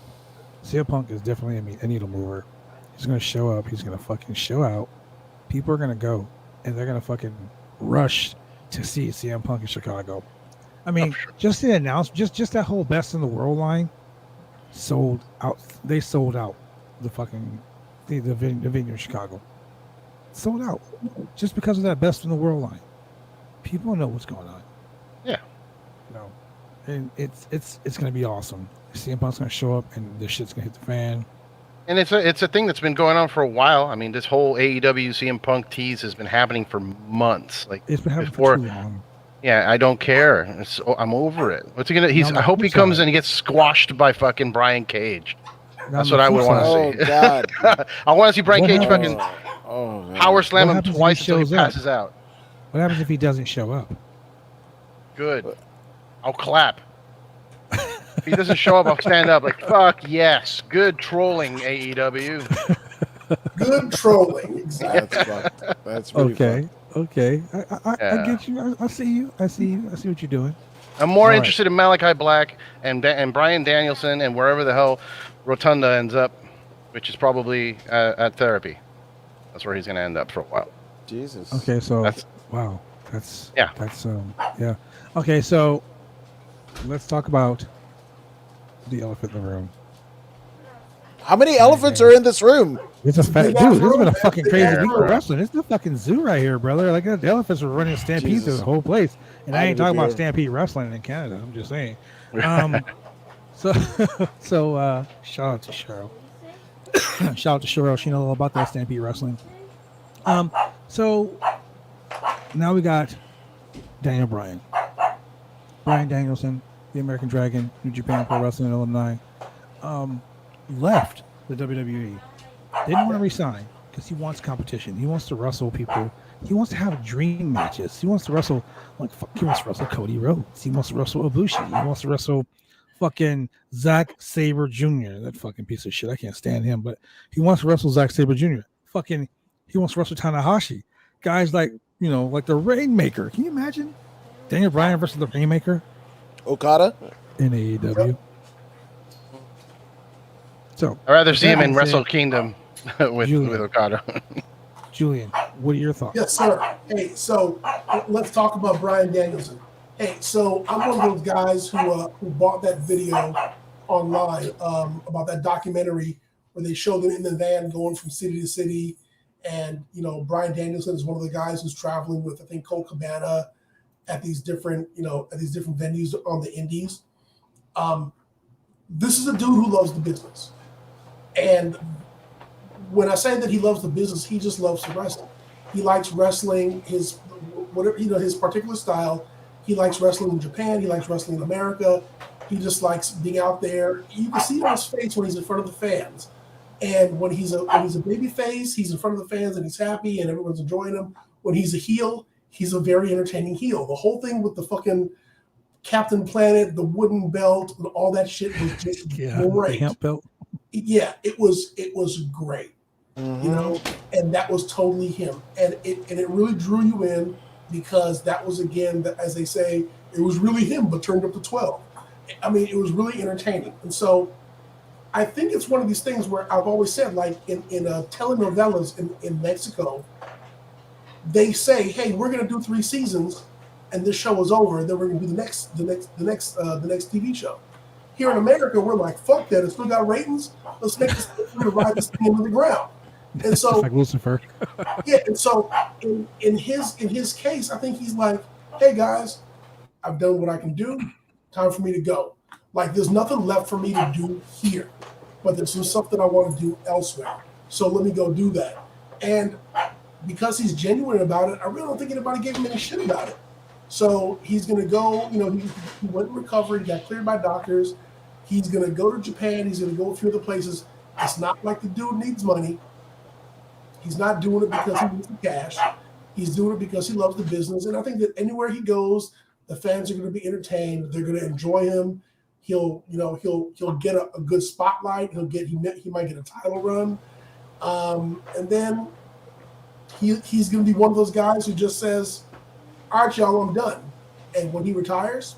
CM Punk is definitely a needle mover. He's gonna show up. He's gonna fucking show out. People are gonna go, and they're gonna fucking rush to see CM Punk in Chicago. I mean, just the announcement, just that whole best in the world line sold out. They sold out the fucking the venue in Chicago. Sold out just because of that best in the world line. People know what's going on. Yeah. And it's gonna be awesome. CM Punk's gonna show up, and this shit's gonna hit the fan. And it's a thing that's been going on for a while. I mean, this whole AEW CM Punk tease has been happening for months. Like it's been happening for too long. Yeah, I don't care. I'm over it. What's he gonna? I hope he comes and he gets squashed by fucking Brian Cage. That's what I would want to see. Oh God! I want to see Brian Cage fucking power slam him twice until he passes out. What happens if he doesn't show up? Good. I'll clap. If he doesn't show up, I'll stand up like, fuck yes. Good trolling, AEW. Good trolling. Exactly. That's pretty okay. fun. Okay. I get you. I see you. I see you. I see what you're doing. I'm more interested in Malachi Black and Bryan Danielson and wherever the hell Rotunda ends up, which is probably at therapy. That's where he's going to end up for a while. Jesus. Okay, so wow. Yeah. Okay, so let's talk about the elephant in the room. How many elephants are in this room? It's a dude. This has been a fucking crazy week of wrestling. It's the fucking zoo right here, brother. Like the elephants are running stampede through the whole place, and I ain't talking about stampede wrestling in Canada. I'm just saying. So shout out to Cheryl. Shout out to Cheryl. She knows all about that stampede wrestling. So now we got Daniel Bryan Danielson, the American Dragon, New Japan Pro Wrestling Alumni, left the WWE. Didn't want to resign because he wants competition. He wants to wrestle people. He wants to have dream matches. He wants to wrestle he wants to wrestle Cody Rhodes. He wants to wrestle Ibushi. He wants to wrestle fucking Zack Sabre Jr. That fucking piece of shit. I can't stand him, but he wants to wrestle Zack Sabre Jr. He wants to wrestle Tanahashi. Guys like the Rainmaker. Can you imagine Daniel Bryan versus the Rainmaker? Okada In AEW. So I'd rather see him in Wrestle Kingdom with Okada. Julian, what are your thoughts? Yes, sir. Hey, so let's talk about Bryan Danielson. Hey, so I'm one of those guys who bought that video online about that documentary where they showed them in the van going from city to city. And, Bryan Danielson is one of the guys who's traveling with, I think, Colt Cabana at these different venues on the indies. This is a dude who loves the business. And when I say that he loves the business, he just loves to wrestle. He likes wrestling his particular style. He likes wrestling in Japan. He likes wrestling in America. He just likes being out there. You can see it on his face when he's in front of the fans. And when he's a baby face, he's in front of the fans and he's happy and everyone's enjoying him. When he's a heel, he's a very entertaining heel. The whole thing with the fucking Captain Planet, the wooden belt, and all that shit was just great. The hemp belt. Yeah, it was great. Mm-hmm. And that was totally him. And it really drew you in because that was, again, as they say, it was really him, but turned up to 12. I mean, it was really entertaining. And so I think it's one of these things where I've always said, like in telenovelas in Mexico, they say, hey, we're going to do 3 seasons and this show is over. And then we're going to do the next TV show. Here in America, we're like, fuck that. It's still got ratings. Let's make this, we're going to ride this thing into the ground. And so, like Lucifer. Yeah. And so in his case, I think he's like, hey guys, I've done what I can do. Time for me to go. Like there's nothing left for me to do here, but there's some stuff that I want to do elsewhere. So let me go do that. And because he's genuine about it, I really don't think anybody gave him any shit about it. So he's going to go, he went in recovery, got cleared by doctors. He's going to go to Japan. He's going to go a few other places. It's not like the dude needs money. He's not doing it because he needs the cash. He's doing it because he loves the business, and I think that anywhere he goes, the fans are going to be entertained. They're going to enjoy him. He'll get a good spotlight. He might get a title run, and then he's going to be one of those guys who just says, "All right, y'all, I'm done." And when he retires,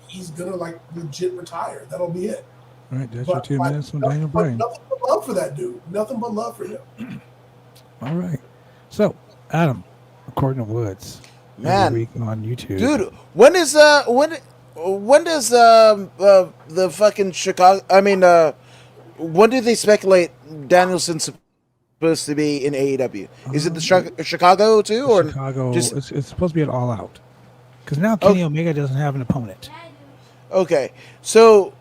he's going to legit retire. That'll be it. All right, that's your 2 minutes on Daniel Bryan. Nothing but love for that dude. Nothing but love for him. All right. So, Adam, according to Woods, man, every week on YouTube, dude, when does the fucking Chicago? I mean, when do they speculate Danielson's supposed to be in AEW? Is it the Chicago too, or Chicago? Just, it's supposed to be at All Out, because now Kenny Omega doesn't have an opponent. Okay, so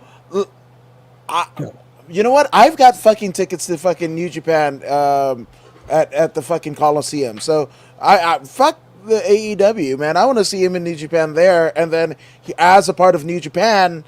you know what? I've got fucking tickets to fucking New Japan at the fucking Coliseum. So I fuck the AEW, man. I want to see him in New Japan there, and then as a part of New Japan,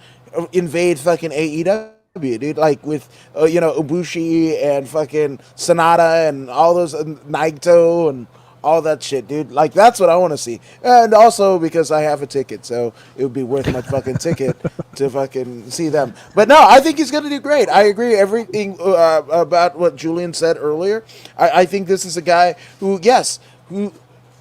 invade fucking AEW, dude. Like with Ibushi and fucking Sonata and all those Naito and all that shit, dude. Like that's what I want to see, and also because I have a ticket, so it would be worth my fucking ticket to fucking see them. But no, I think he's gonna do great. I agree everything about what Julian said earlier. I think this is a guy who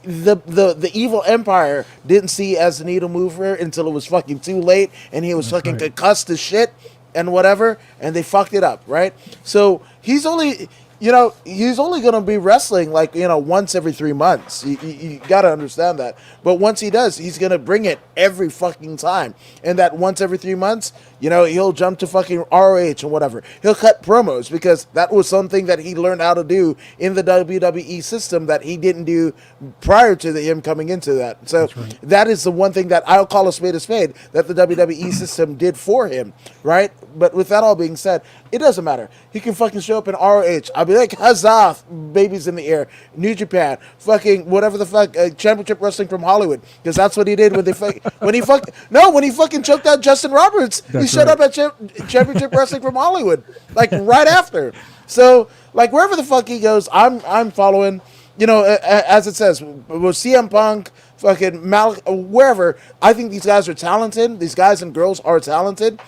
the evil empire didn't see as a needle mover until it was fucking too late, and he was fucking concussed as shit and whatever, and they fucked it up, right? So he's only going to be wrestling once every 3 months. You got to understand that. But once he does, he's going to bring it every fucking time. And that once every 3 months, he'll jump to fucking ROH or whatever. He'll cut promos because that was something that he learned how to do in the WWE system that he didn't do prior to him coming into that. So that is the one thing that I'll call a spade that the WWE system did for him, right? But with that all being said, it doesn't matter. He can fucking show up in ROH. I'll be like, huzzah, babies in the air. New Japan, fucking whatever the fuck, Championship Wrestling from Hollywood, because that's what he did when he fucking choked out Justin Roberts. He showed up at Championship Wrestling from Hollywood, right after. So wherever the fuck he goes, I'm following. As it says, with CM Punk, fucking Malik, wherever. I think these guys are talented. These guys and girls are talented,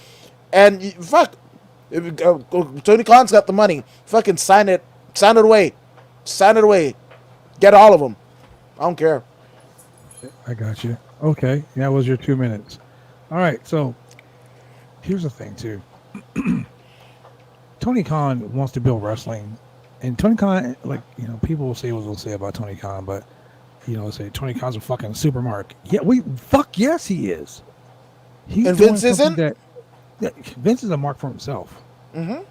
and fuck. Tony Khan's got the money. Fucking sign it away. Get all of them. I don't care. I got you. Okay, that was your 2 minutes. All right, so here's the thing too. Tony Khan wants to build wrestling, and Tony Khan, people will say what they'll say about Tony Khan, but say Tony Khan's a fucking supermarket. Yeah, yes, he is. And Vince isn't. Vince is a mark for himself. Mm-hmm.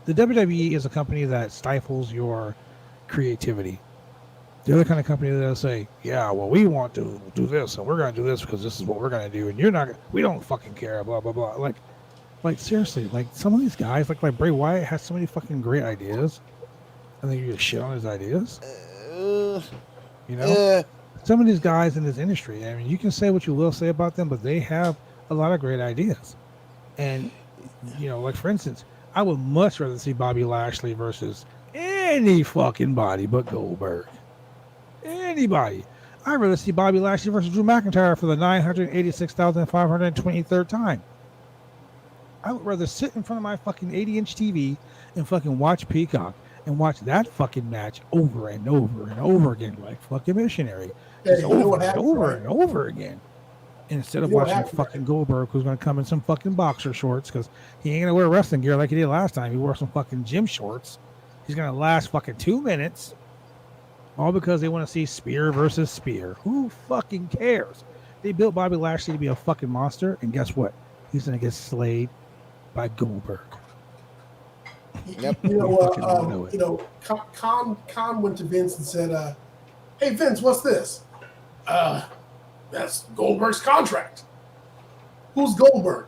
The WWE is a company that stifles your creativity. The other kind of company that'll say, "Yeah, well, we want to do this, and we're going to do this because this is what we're going to do, and we don't fucking care." Blah blah blah. Like seriously, some of these guys, like Bray Wyatt, has so many fucking great ideas, and then you just shit on his ideas. Some of these guys in this industry, I mean, you can say what you will say about them, but they have a lot of great ideas. And for instance, I would much rather see Bobby Lashley versus any fucking body but Goldberg. Anybody. I'd rather see Bobby Lashley versus Drew McIntyre for the 986,523rd time. I would rather sit in front of my fucking 80-inch TV and fucking watch Peacock and watch that fucking match over and over and over again like fucking missionary. Just over and over again. Instead of watching fucking Goldberg, who's going to come in some fucking boxer shorts because he ain't going to wear wrestling gear like he did last time. He wore some fucking gym shorts. He's going to last fucking 2 minutes. All because they want to see Spear versus Spear. Who fucking cares? They built Bobby Lashley to be a fucking monster, and guess what? He's going to get slayed by Goldberg. Yep. Khan went to Vince and said, "Hey Vince, what's this?" That's Goldberg's contract. Who's Goldberg?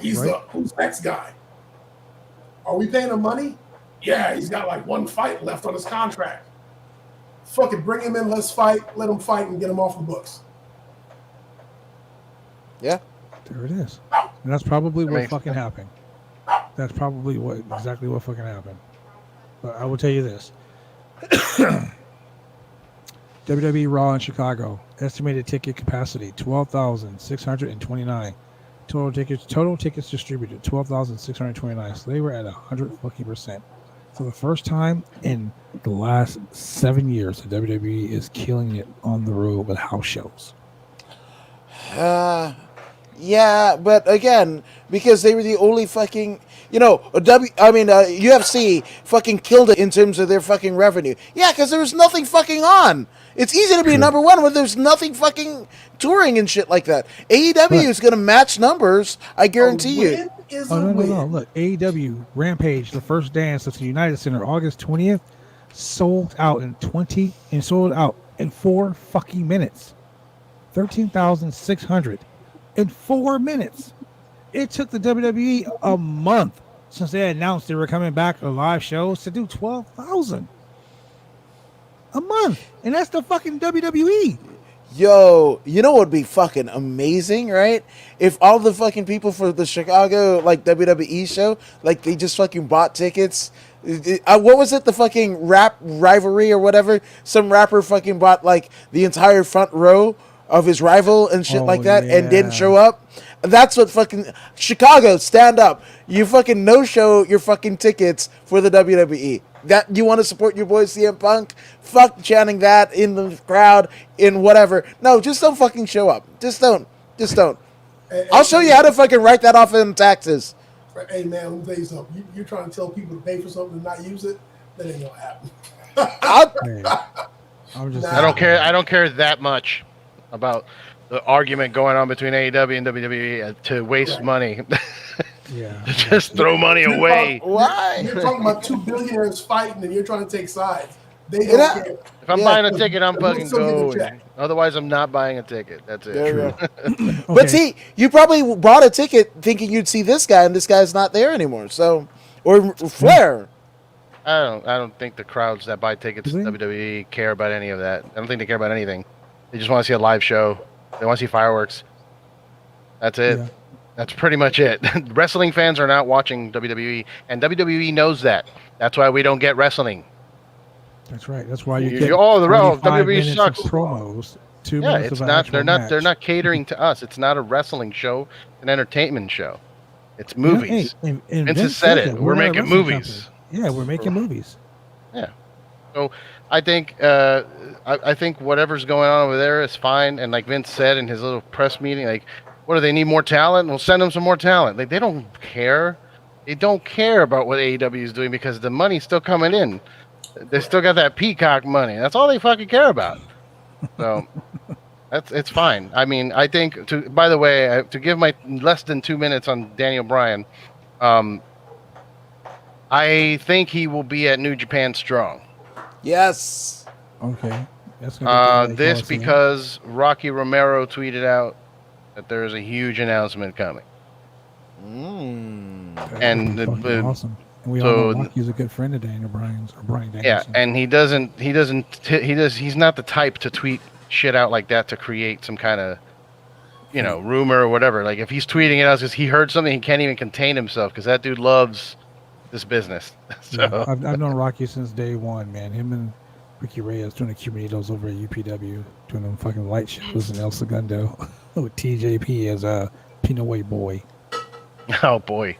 He's who's next guy. Are we paying him money? Yeah, he's got one fight left on his contract. Fuck it, bring him in, let's fight, let him fight and get him off the books. Yeah. There it is. And that's probably what fucking happened. That's probably exactly what fucking happened. But I will tell you this. WWE Raw in Chicago. Estimated ticket capacity 12,629. Total tickets distributed 12,629. So they were at 100%. For the first time in the last 7 years, the WWE is killing it on the road with house shows. Yeah, but again, because they were the only fucking, UFC fucking killed it in terms of their fucking revenue. Yeah, because there was nothing fucking on. It's easy to be number one when there's nothing fucking touring and shit like that. AEW is going to match numbers, I guarantee you. No. Look, AEW Rampage, the first dance at the United Center, August 20th, sold out in 4 fucking minutes. 13,600 in 4 minutes. It took the WWE a month since they announced they were coming back to live shows to do 12,000 a month, and that's the fucking WWE. Yo, you know what would be fucking amazing, right? If all the fucking people for the Chicago WWE show, they just fucking bought tickets. What was it? The fucking rap rivalry or whatever? Some rapper fucking bought the entire front row of his rival and shit like that, and didn't show up. That's what fucking Chicago, stand up. You fucking no-show your fucking tickets for the WWE. That you want to support your boy CM Punk? Fuck chanting that in the crowd, in whatever. No, just don't fucking show up. Just don't. I'll show you how to fucking write that off in taxes. Hey man, let me tell you something. You're trying to tell people to pay for something and not use it. That ain't gonna happen. I don't care that much about the argument going on between AEW and WWE to waste money. Yeah. Just throw money away. Why? You're talking about two billionaires fighting and you're trying to take sides. They don't care. If I'm buying a ticket, I'm fucking still get going. Otherwise, I'm not buying a ticket. That's it. There you go. But see, you probably bought a ticket thinking you'd see this guy, and this guy's not there anymore. So, or Flair. I don't think the crowds that buy tickets to WWE care about any of that. I don't think they care about anything. They just want to see a live show. They want to see fireworks. That's it. Yeah. That's pretty much it. Wrestling fans are not watching WWE, and WWE knows that. That's why we don't get wrestling. That's right. That's why you get WWE sucks. Promos. 2 minutes it's of not. They're not. match. They're not catering to us. It's not a wrestling show. An entertainment show. It's movies. And Vince has said it. We're making movies. Company. Yeah, we're making movies. Yeah. So I think I think whatever's going on over there is fine. And like Vince said in his little press meeting, what do they need, more talent? We'll send them some more talent. They don't care. They don't care about what AEW is doing because the money's still coming in. They still got that Peacock money. That's all they fucking care about. So it's fine. I mean, I think by the way, to give my less than 2 minutes on Daniel Bryan, I think he will be at New Japan Strong. Yes. Okay. This because Rocky Romero tweeted out that there is a huge announcement coming. And awesome. And we all know Rocky's a good friend of Daniel Bryan's or Bryan Danielson. Yeah, and he's not the type to tweet shit out like that to create some kind of rumor or whatever. Like if he's tweeting it out because he heard something, he can't even contain himself because that dude loves this business. So yeah, I've known Rocky since day one, man. Him and Ricky Reyes doing the Cumanitos over at UPW, doing them fucking light shows in El Segundo with TJP as a Pinot White boy. Oh boy.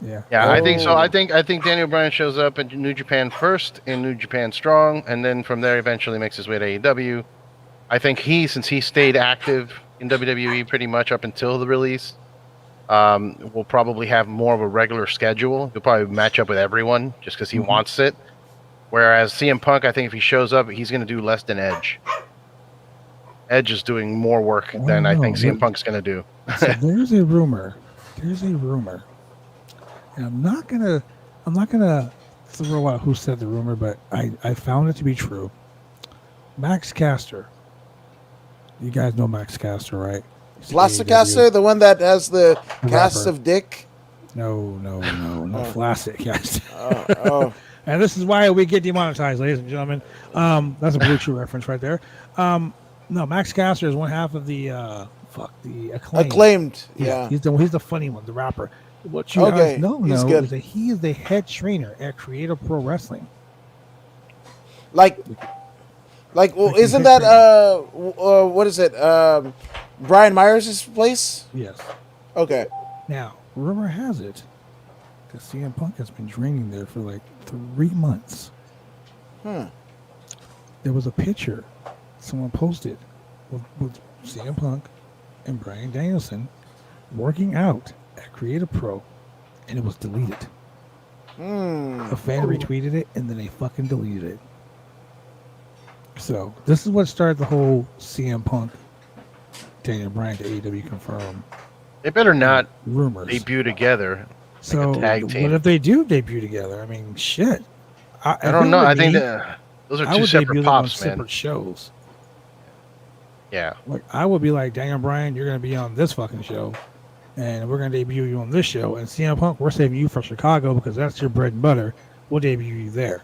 Yeah. Yeah, I think so. I think Daniel Bryan shows up in New Japan first, in New Japan Strong, and then from there eventually makes his way to AEW. I think since he stayed active in WWE pretty much up until the release, will probably have more of a regular schedule. He'll probably match up with everyone just because he wants it. Whereas CM Punk, I think if he shows up, he's going to do less than Edge. Edge is doing more work than I think CM Punk's going to do. So there's a rumor. And I'm not gonna throw out who said the rumor, but I found it to be true. Max Caster. You guys know Max Caster, right? Flaccid Caster, the one that has the cast of dick? No, Flaccid Caster. And this is why we get demonetized, ladies and gentlemen. That's a Blue Chew reference right there. No, Max Caster is one half of the Acclaimed. Yeah. He's the funny one, the rapper. What you guys know is that he is the head trainer at Creative Pro Wrestling. Like, well, Like in isn't Hit that Training. what is it? Brian Myers' place? Yes. Okay. Now, rumor has it that CM Punk has been training there for like 3 months. There was a picture someone posted with CM Punk and Bryan Danielson working out at Creative Pro, and it was deleted. A fan retweeted it, and then they fucking deleted it. So this is what started the whole CM Punk, Daniel Bryan to AEW confirm They better not rumors. debut together. So tag team. what if they do debut together? I mean, shit. I don't know. I think those are I two would separate debut them on pops, man. separate shows. Yeah. Like I would be like, Daniel Bryan, you're gonna be on this fucking show, and we're gonna debut you on this show. And CM Punk, we're saving you for Chicago because that's your bread and butter. We'll debut you there.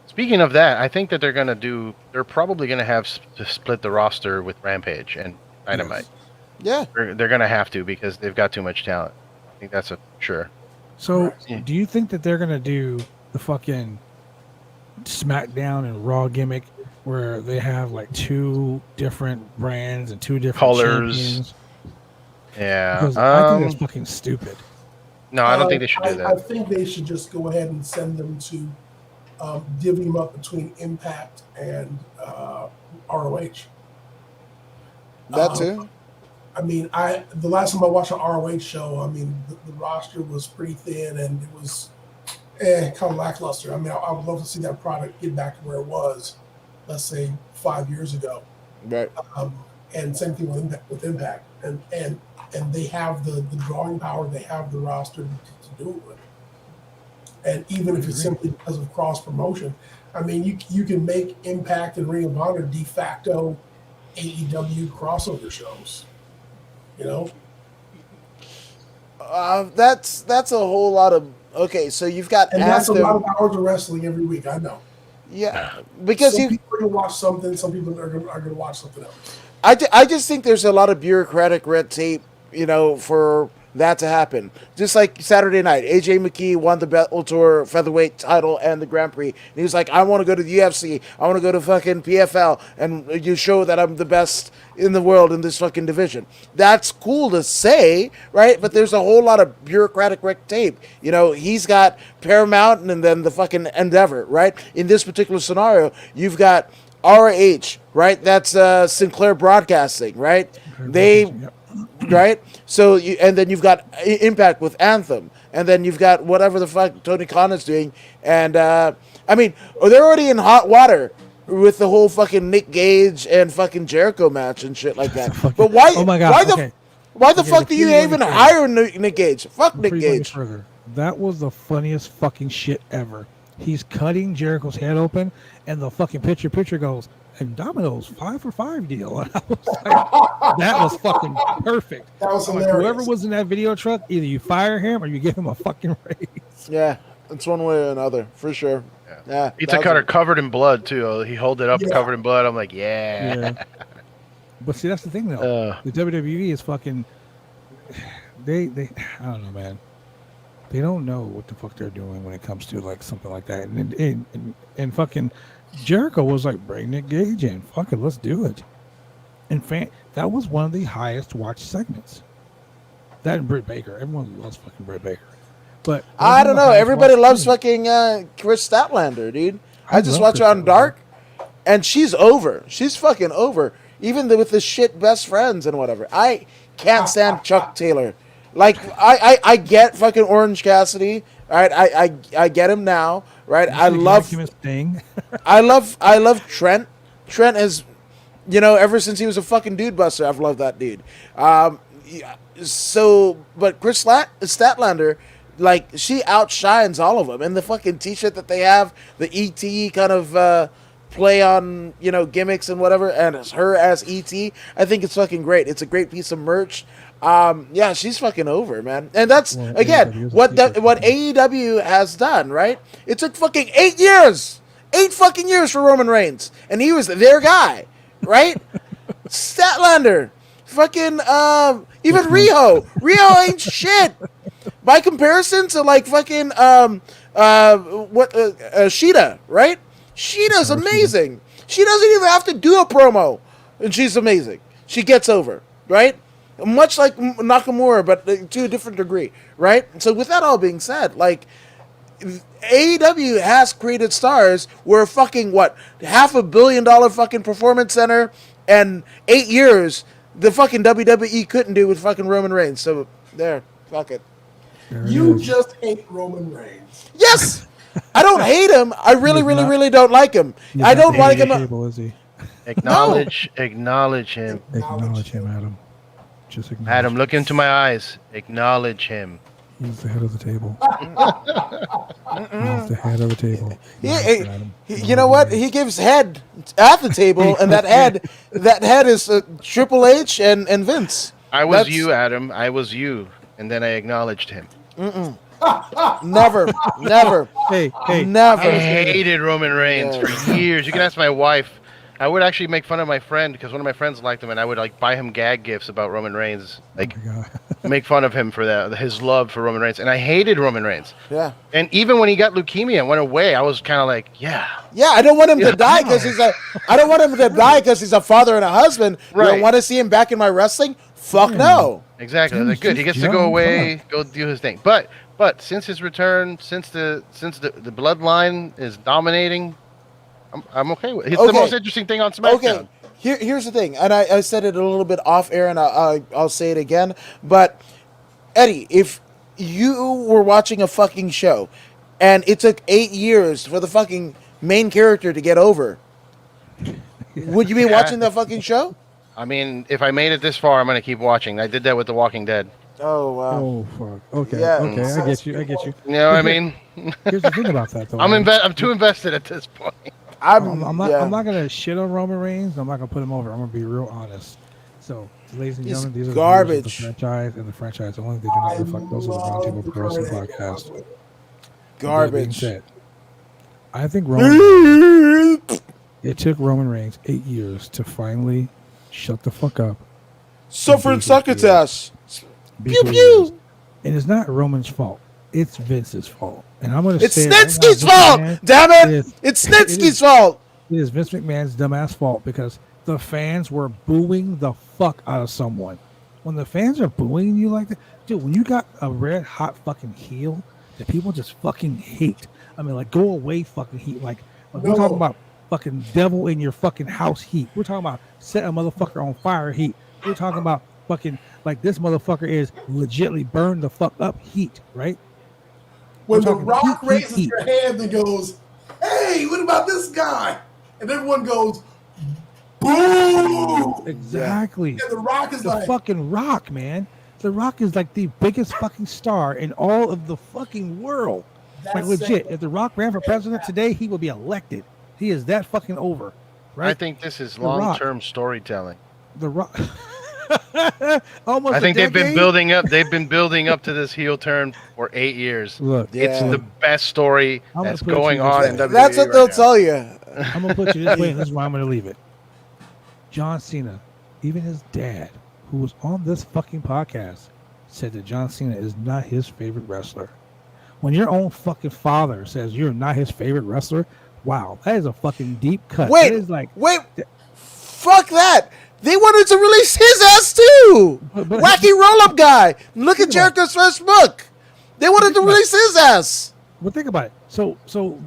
Speaking of that, I think that they're probably gonna have to split the roster with Rampage and Dynamite. Yeah. They're gonna have to because they've got too much talent. I think that's a sure. So, Yeah. do you think that they're gonna do the fucking SmackDown and Raw gimmick where they have like 2 different brands and 2 different Colors. champions? Yeah. Because I think that's fucking stupid. No, I don't think they should do I that. think they should just go ahead and send them to divvy them up between Impact and ROH. That too. I mean, the last time I watched an ROH show, I mean, the roster was pretty thin and it was kind of lackluster. I mean, I would love to see that product get back to where it was, let's say 5 years ago. Right. And same thing with Impact. And they have the drawing power, they have the roster to do it with. And even if it's simply because of cross promotion, I mean, you can make Impact and Ring of Honor de facto AEW crossover shows. You know, that's a whole lot of okay. So you've got and that's a Anthem. lot of hours of wrestling every week. I know. Yeah, because Some people are going to watch something. Some people are going to watch something else. I just think there's a lot of bureaucratic red tape, you know, for that to happen. Just like Saturday night, AJ McKee won the Bellator featherweight title and the Grand Prix. And he was like, I want to go to the UFC. I want to go to fucking PFL. And you show that I'm the best in the world in this fucking division. That's cool to say, right? But there's a whole lot of bureaucratic red tape. You know, he's got Paramount and then the fucking Endeavor, right? In this particular scenario, you've got RH, right? That's Sinclair Broadcasting, right? Right? So, and then you've got Impact with Anthem, and then you've got whatever the fuck Tony Khan is doing, and I mean, they're already in hot water with the whole fucking Nick Gage and fucking Jericho match and shit like that. But why? Oh my God, Why the fuck do you before you even go any hire Nick Gage? Fuck Nick Before you go any Gage. further, that was the funniest fucking shit ever. He's cutting Jericho's head open, and the fucking picture goes, and Domino's 5 for 5 deal. And I was like, that was fucking perfect. That was I'm hilarious. like, whoever was in that video truck, either you fire him or you give him a fucking raise. Yeah, it's one way or another, for sure. Yeah. Pizza cutter covered in blood too. He held it up covered in blood. I'm like, yeah. But see, that's the thing though. The WWE is fucking. They I don't know, man. They don't know what the fuck they're doing when it comes to like something like that. And fucking Jericho was like, bring Nick Gage in. Fuck it, let's do it. And that was one of the highest watched segments. That and Britt Baker. Everyone loves fucking Britt Baker. But I don't know. Everybody loves fucking Chris Statlander, dude. I just watch her on Dark, and she's over. She's fucking over. Even with the shit best friends and whatever. I can't stand Chuck Taylor. Like I get fucking Orange Cassidy. Right? I get him now. Right? I love I love Trent. Trent is, you know, ever since he was a fucking dude buster, I've loved that dude. So, but Chris Statlander, like, she outshines all of them. And the fucking t-shirt that they have, the E.T. kind of play on, you know, gimmicks and whatever, and it's her as E.T., I think it's fucking great. It's a great piece of merch. Yeah, she's fucking over, man. And that's, again, what AEW has done, right? It took fucking 8 years. 8 fucking years for Roman Reigns. And he was their guy, right? Statlander. Fucking, even Riho. Riho ain't shit. By comparison to, like, fucking, Sheeta, right? Sheeta's amazing. She doesn't even have to do a promo, and she's amazing. She gets over, right? Much like Nakamura, but to a different degree, right? So with that all being said, like, AEW has created stars where fucking, what, $500 million fucking performance center, and 8 years the fucking WWE couldn't do with fucking Roman Reigns. So there, fuck it. You just hate Roman Reigns. Yes! I don't hate him. I really don't like him. I don't like him. Table, is he? Acknowledge him. Acknowledge him, Adam. Just acknowledge Adam, look into my eyes. Acknowledge him. He's the head of the table. He's the head of the table. You know what? He gives head at the table, and that head is Triple H and Vince. That's you, Adam. I was you, and then I acknowledged him. Never. Hey, Never. I hated Roman Reigns for years. You can ask my wife. I would actually make fun of my friend because one of my friends liked him, and I would like buy him gag gifts about Roman Reigns, like make fun of him for that, his love for Roman Reigns. And I hated Roman Reigns. Yeah. And even when he got leukemia and went away, I was kind of like, yeah. I don't want him to die because I don't want him to die because he's a father and a husband. Right. I don't want to see him back in my wrestling. Fuck no. Exactly. Like, good. He gets to go away, go do his thing. But since his return, since the bloodline is dominating, I'm okay with it. It's the most interesting thing on SmackDown. Okay, here's the thing, and I said it a little bit off air, and I'll say it again. But Eddie, if you were watching a fucking show, and it took 8 years for the fucking main character to get over, would you be watching that fucking show? I mean, if I made it this far, I'm gonna keep watching. I did that with The Walking Dead. Oh wow. Oh fuck. Okay. Yeah. Okay. I get you. You know what I mean? Here's the thing about that, though. I'm too invested at this point. I'm not gonna shit on Roman Reigns. I'm not gonna put him over. I'm gonna be real honest. So, ladies and gentlemen, these are garbage. The franchise and the franchise only. They do not reflect those of the Roundtable Pro Wrestling Podcast. Garbage. Said, I think Roman. It took Roman Reigns 8 years to finally shut the fuck up. Suffering succotash. Pew pew. pew. And it's not Roman's fault. It's Vince's fault. And I'm going to It's say Snitsky's fault. Damn it! It's Snitsky's fault. It is Vince McMahon's dumbass fault because the fans were booing the fuck out of someone. When the fans are booing you like that, dude, when you got a red hot fucking heel that people just fucking hate. I mean, like, go away fucking heat. Like we're talking about fucking devil in your fucking house heat. We're talking about set a motherfucker on fire heat. We're talking about fucking like this motherfucker is legitly burned the fuck up heat, right? When The Rock raises your hand and goes, "Hey, what about this guy?" and everyone goes, "Boo!" Exactly. And The Rock is the fucking Rock, man. The Rock is like the biggest fucking star in all of the fucking world. Like legit. If The Rock ran for president today, he would be elected. He is that fucking over, right? I think this is long-term storytelling. The Rock. I think they've been building up. They've been building up to this heel turn for 8 years. Look, it's the best story that's going on in WWE. That's what they'll tell you. I'm gonna put you this way, and this is why I'm gonna leave it. John Cena, even his dad, who was on this fucking podcast, said that John Cena is not his favorite wrestler. When your own fucking father says you're not his favorite wrestler, wow, that is a fucking deep cut. Wait, fuck that. They wanted to release his ass too. Wacky roll-up guy. Look at Jericho's first book. They wanted to release his ass. But think about it. So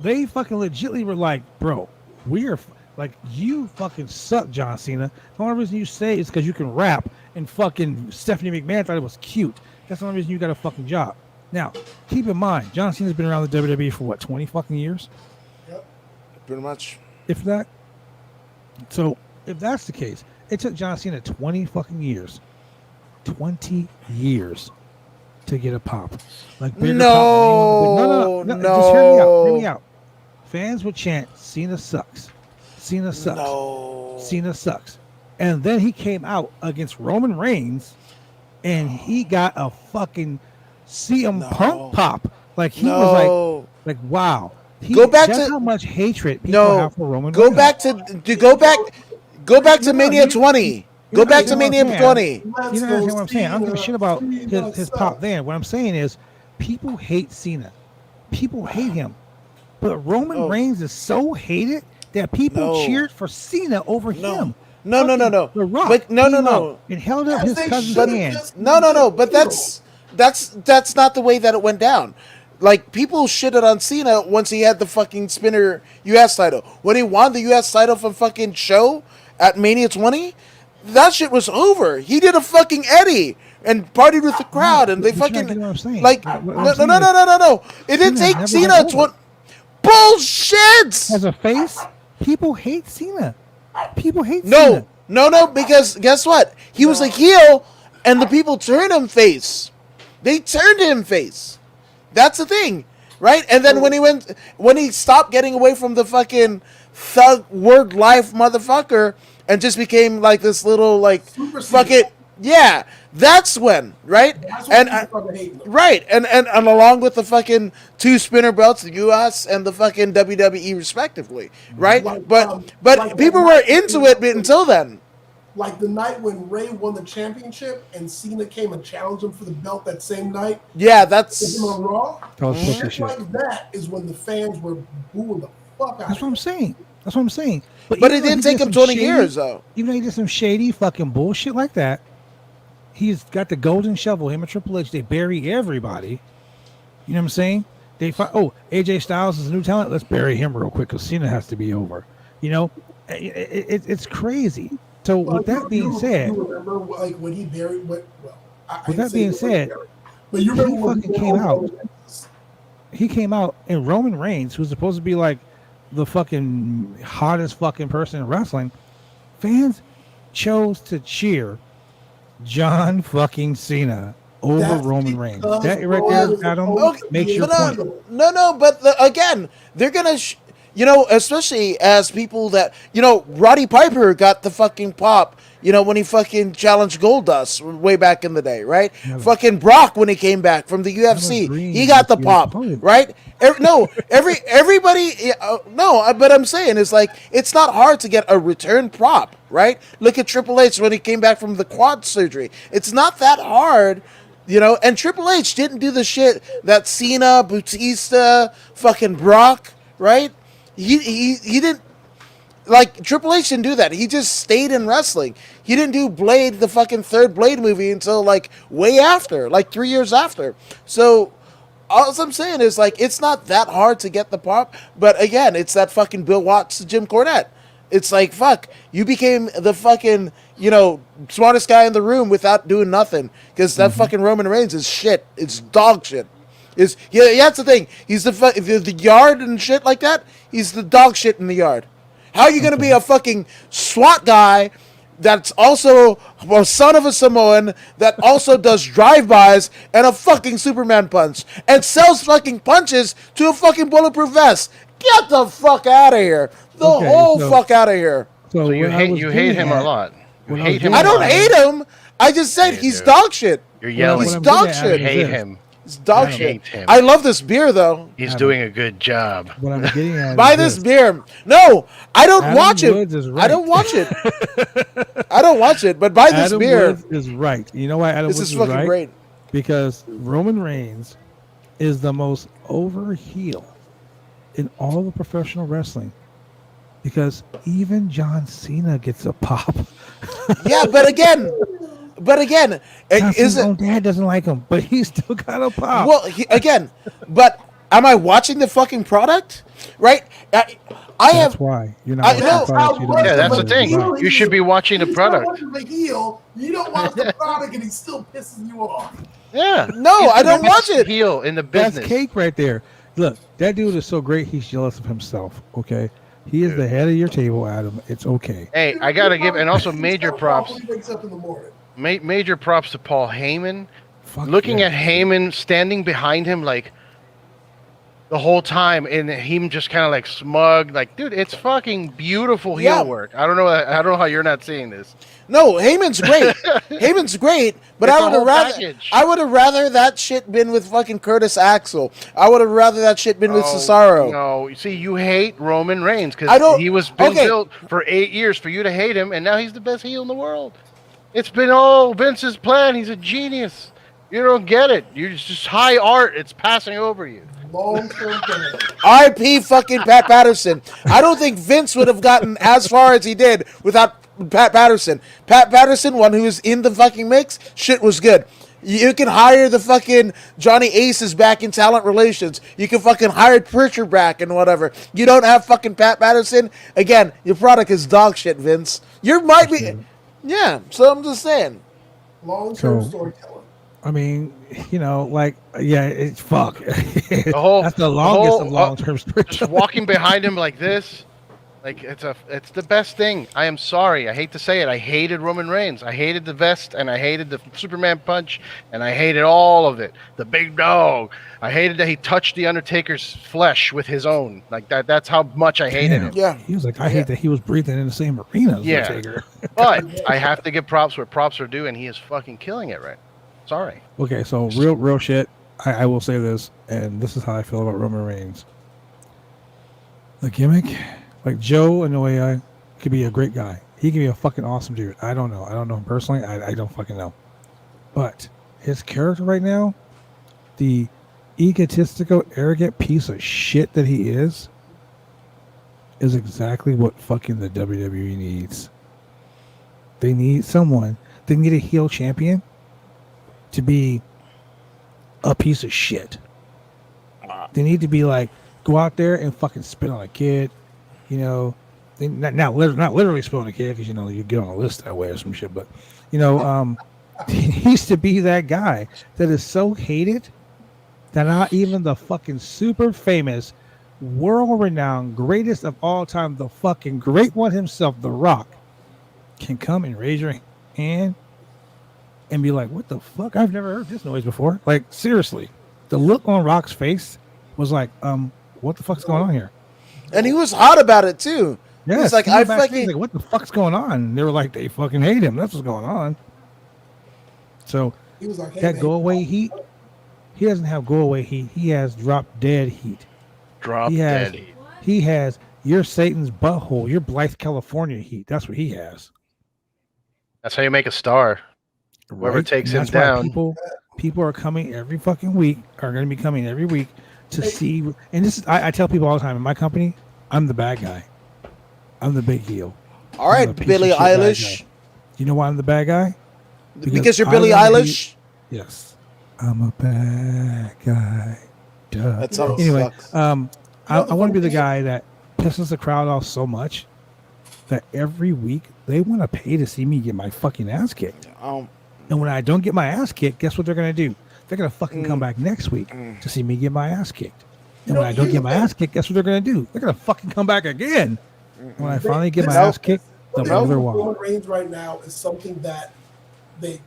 they fucking legitly were like, bro, we are like, you fucking suck, John Cena. The only reason you say is because you can rap, and fucking Stephanie McMahon thought it was cute. That's the only reason you got a fucking job. Now, keep in mind, John Cena's been around the WWE for what, 20 fucking years? Yep. Pretty much. If that. So if that's the case, it took John Cena 20 fucking years. 20 years to get a pop. Like no. Just hear me out. Fans would chant, Cena sucks. Cena sucks. No. Cena sucks. And then he came out against Roman Reigns and he got a fucking CM Punk pop. Like he was like wow. That's how much hatred people have for Roman Reigns. Go back to Mania 20. Go back to Mania 20. You know what I'm saying? I don't give a shit about his pop then. What I'm saying is people hate Cena. People hate him. But Roman Reigns is so hated that people cheered for Cena over him. No. The Rock But no. and held up his cousin's hand. No. But that's not the way that it went down. Like, people shitted on Cena once he had the fucking spinner U.S. title. When he won the U.S. title from fucking Show at Mania 20, that shit was over. He did a fucking Eddie and partied with the crowd, and they fucking like no. It didn't take Cena 20. Bullshit. As a face, people hate Cena. People hate Cena. No, because guess what? He was a heel, and the people turned him face. They turned him face. That's the thing, right? And then when he stopped getting away from the fucking thug word life motherfucker and just became like this little like fucking that's when, right? And along with the fucking 2 spinner belts, the US and the fucking WWE respectively, right? But people were into it until then. Like the night when Ray won the championship and Cena came and challenged him for the belt that same night. Yeah, that's on Raw. Shit like that is when the fans were booing the fuck out. That's what I'm saying. But it didn't take him 20 years though. Even though he did some shady fucking bullshit like that, he's got the golden shovel. Him and Triple H, they bury everybody. You know what I'm saying? They fight. Oh, AJ Styles is a new talent. Let's bury him real quick because Cena has to be over. You know, it's crazy. So with that being said, you remember like when he buried what? Well, with that being said, but you remember he fucking came out. He came out, and Roman Reigns, who's supposed to be like the fucking hottest fucking person in wrestling, fans chose to cheer John fucking Cena over Roman Reigns. That right there, Adam, makes your point. No, but again, they're gonna. Especially as people that, Roddy Piper got the fucking pop, when he fucking challenged Goldust way back in the day, right? Fucking Brock when he came back from the UFC, he got the pop, right? Everybody, but I'm saying it's like, it's not hard to get a return prop, right? Look at Triple H when he came back from the quad surgery. It's not that hard. And Triple H didn't do the shit that Cena, Bautista, fucking Brock, right? He didn't, like, Triple H didn't do that. He just stayed in wrestling. He didn't do Blade, the fucking third Blade movie until, like, way after, like 3 years after. So, all I'm saying is, like, it's not that hard to get the pop. But, again, it's that fucking Bill Watts to Jim Cornette. It's like, fuck, you became the fucking, smartest guy in the room without doing nothing. Because that fucking Roman Reigns is shit. It's dog shit. That's the thing. He's the yard and shit like that. He's the dog shit in the yard. How are you going to be a fucking SWAT guy that's also a son of a Samoan that also does drive-bys and a fucking Superman punch and sells fucking punches to a fucking bulletproof vest? Get the fuck out of here. Fuck out of here. So you hate him a lot. You hate him. I don't hate him. I just said he's dog shit. You're yelling. He's dog shit. You hate him. It's dog shit. I love this beer though. He's doing a good job. What I'm getting at Buy this beer. No, I don't watch it. Right. I don't watch it. I don't watch it. But buy this beer. Woods is right. You know why Adam Woods is fucking right? great. Because Roman Reigns is the most over heel in all of professional wrestling. Because even John Cena gets a pop. Yeah, but again, his own dad doesn't like him, but he still got a pop. Well, but am I watching the fucking product? Right? That's why you're not. That's the thing. You should be watching the product. You don't watch the product, and he still pisses you off. Yeah. No, I don't watch it. Heel in the business. That's cake right there. Look, that dude is so great. He's jealous of himself. Okay. He is the head of your table, Adam. It's okay. Hey, I gotta give, and also major props. He wakes up in the morning. Major props to Paul Heyman. Looking at Heyman standing behind him like the whole time, and him just kind of like smug, like, dude, it's fucking beautiful heel work. I don't know how you're not seeing this. No, Heyman's great. Heyman's great, but I would have rather that shit been with fucking Curtis Axel. I would have rather that shit been with Cesaro. No, you see, you hate Roman Reigns because he was built for 8 years for you to hate him, and now he's the best heel in the world. It's been all Vince's plan. He's a genius. You don't get it. You're just high art. It's passing over you. Long-term plan. R.I.P. fucking Pat Patterson. I don't think Vince would have gotten as far as he did without Pat Patterson. Pat Patterson, one who was in the fucking mix, shit was good. You can hire the fucking Johnny Aces back in talent relations. You can fucking hire Pritchard back and whatever. You don't have fucking Pat Patterson. Again, your product is dog shit, Vince. You might be... Yeah, so I'm just saying. Long-term storytelling. I mean, you know, like, yeah, it's fuck. The whole, That's the longest of long-term storytelling. Just walking behind him like this, like it's the best thing. I am sorry. I hate to say it. I hated Roman Reigns. I hated the vest, and I hated the Superman punch, and I hated all of it. The big dog. I hated that he touched the Undertaker's flesh with his own. Like that. That's how much I hated him. Yeah. He was like, I hate that he was breathing in the same arena as Undertaker. But I have to give props where props are due, and he is fucking killing it right. Sorry. Okay, so real shit. I will say this, and this is how I feel about Roman Reigns. The gimmick, like Joe Inoue could be a great guy. He could be a fucking awesome dude. I don't know. I don't know him personally. I don't fucking know. But his character right now, the egotistical, arrogant piece of shit that he is exactly what fucking the WWE needs. They need someone. They need a heel champion to be a piece of shit. They need to be like, go out there and fucking spit on a kid, you know. Not literally spit on a kid, because, you know, you get on a list that way or some shit, but, you know, he needs to be that guy that is so hated that not even the fucking super famous, world-renowned, greatest of all time, the fucking great one himself, The Rock, can come and raise your hand and be like, what the fuck? I've never heard this noise before. Like, seriously. The look on Rock's face was like, what the fuck's going on here? And he was hot about it, too. Yeah, he's like, I fucking... like, what the fuck's going on? And they were like, they fucking hate him. That's what's going on. So, He was like, hey, that man, go-away heat, he doesn't have go-away heat. He has drop-dead heat. Dead heat. He has, you're Satan's butthole. You're Blythe, California heat. That's what he has. That's how you make a star. Whoever takes him down. People are coming every fucking week, are going to be coming every week to see. And this is, I tell people all the time, in my company, I'm the bad guy. I'm the big heel. All right, Billie Eilish. You know why I'm the bad guy? Because you're Billie Eilish? Yes. I'm a bad guy. Duh. That sounds anyway, sucks. I want to be the guy that pisses the crowd off so much that every week they want to pay to see me get my fucking ass kicked. And when I don't get my ass kicked, guess what they're going to do? They're going to fucking come back next week to see me get my ass kicked. And when I don't get my ass kicked, guess what they're going to do? They're going to fucking come back again. And when I finally get my ass kicked, they'll blow their wall. Roman Reigns right now is something that they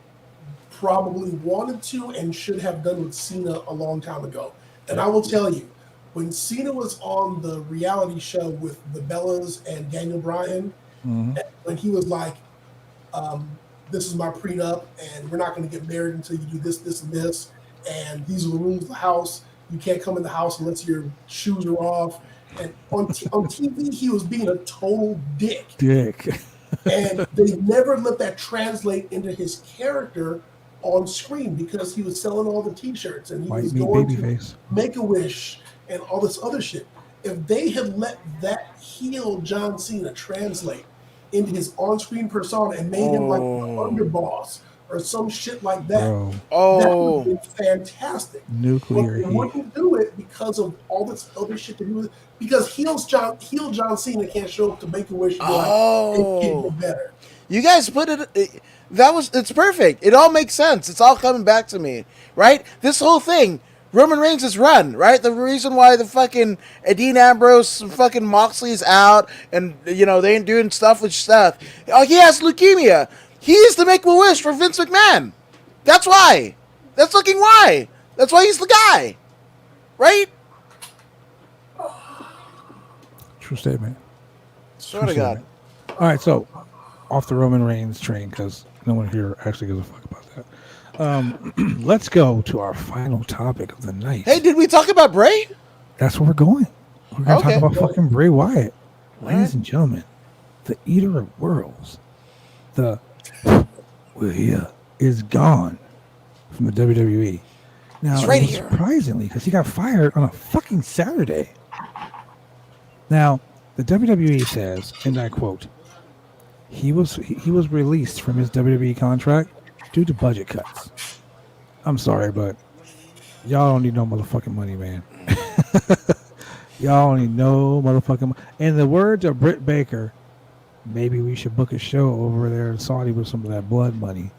probably wanted to and should have done with Cena a long time ago. And I will tell you, when Cena was on the reality show with the Bellas and Daniel Bryan, when he was like, this is my prenup, and we're not going to get married until you do this, this, and this, and these are the rules of the house. You can't come in the house unless your shoes are off. And on TV, he was being a total dick. And they never let that translate into his character on screen because he was selling all the T-shirts and he was going to Make-A-Wish and all this other shit. If they had let that heel John Cena translate into his on-screen persona and made him like an underboss or some shit like that, that would have been fantastic. Nuclear heat. They wouldn't do it because of all this other shit to do with it. Because heel John Cena can't show up to Make-A-Wish and be like, hey, kid, you're better. You guys put it, it's perfect. It all makes sense. It's all coming back to me, right? This whole thing, Roman Reigns' run, right? The reason why the fucking Dean Ambrose, fucking Moxley's out, and, you know, they ain't doing stuff with stuff. Oh, he has leukemia. He is the Make-A-Wish for Vince McMahon. That's why. That's fucking why. That's why he's the guy. Right? True statement. Swear to God. All right, so off the Roman Reigns train, because no one here actually gives a fuck about that. Let's go to our final topic of the night. Hey, did we talk about Bray? That's where we're going. We're going to talk about fucking Bray Wyatt. Ladies and gentlemen, the Eater of Worlds, we're here, is gone from the WWE. Now, It's right it was here. surprisingly, because he got fired on a fucking Saturday. Now, the WWE says, and I quote, he was released from his WWE contract due to budget cuts. I'm sorry, but y'all don't need no motherfucking money, man. Y'all don't need no motherfucking money. In the words of Britt Baker, maybe we should book a show over there in Saudi with some of that blood money.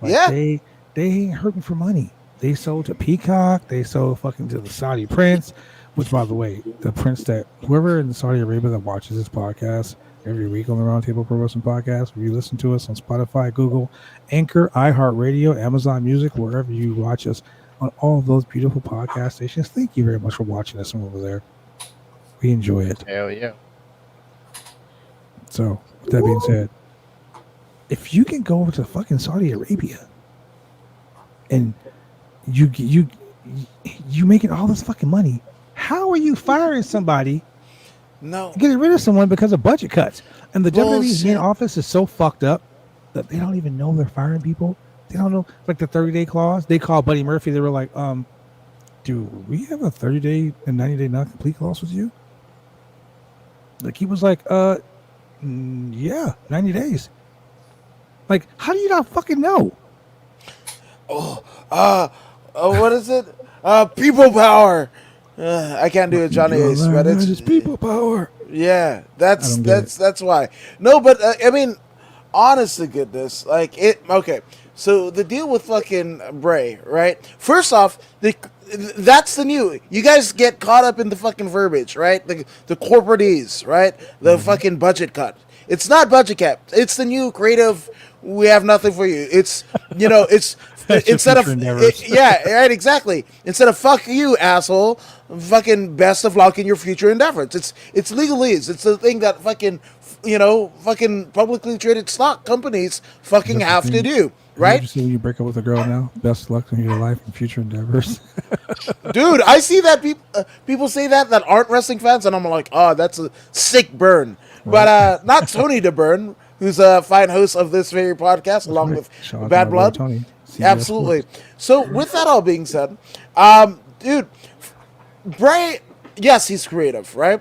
Like Yeah. They ain't hurting for money. They sold to Peacock. They sold fucking to the Saudi prince, which, by the way, the prince that whoever in Saudi Arabia that watches this podcast every week on the Roundtable Pro Wrestling Podcast, if you listen to us on Spotify, Google, Anchor, iHeartRadio, Amazon Music, wherever you watch us on all of those beautiful podcast stations, thank you very much for watching us from over there. We enjoy it. Hell yeah. So, with that being said, if you can go over to fucking Saudi Arabia and you making all this fucking money, how are you firing somebody, getting rid of someone because of budget cuts? And the WWE's main office is so fucked up that they don't even know they're firing people. They don't know, like the 30-day clause. They called Buddy Murphy. They were like, do we have a 30-day and 90-day non-complete clause with you? Like, he was like, yeah, 90 days. Like, how do you not fucking know? What is it? People power. I can't do it, Johnny Ace, but it's people power. Yeah, that's why. No, but I mean, honest to goodness, like it. Okay, so the deal with fucking Bray, right? First off, that's the new. You guys get caught up in the fucking verbiage, right? The corporatees, right? The fucking budget cut. It's not budget cap. It's the new creative. We have nothing for you. It's it's instead of yeah, right, exactly. Instead of fuck you, asshole, fucking best of luck in your future endeavors. It's legalese. It's the thing that fucking fucking publicly traded stock companies fucking have to do. Right? You see when you break up with a girl now, best of luck in your life and future endeavors. Dude, I see that people say that aren't wrestling fans, and I'm like, oh, that's a sick burn. Right. But not Tony DeBurn, who's a fine host of this very podcast, along with Bad Blood. Tony. Absolutely. So, with that all being said, dude, Bray, yes, he's creative, right?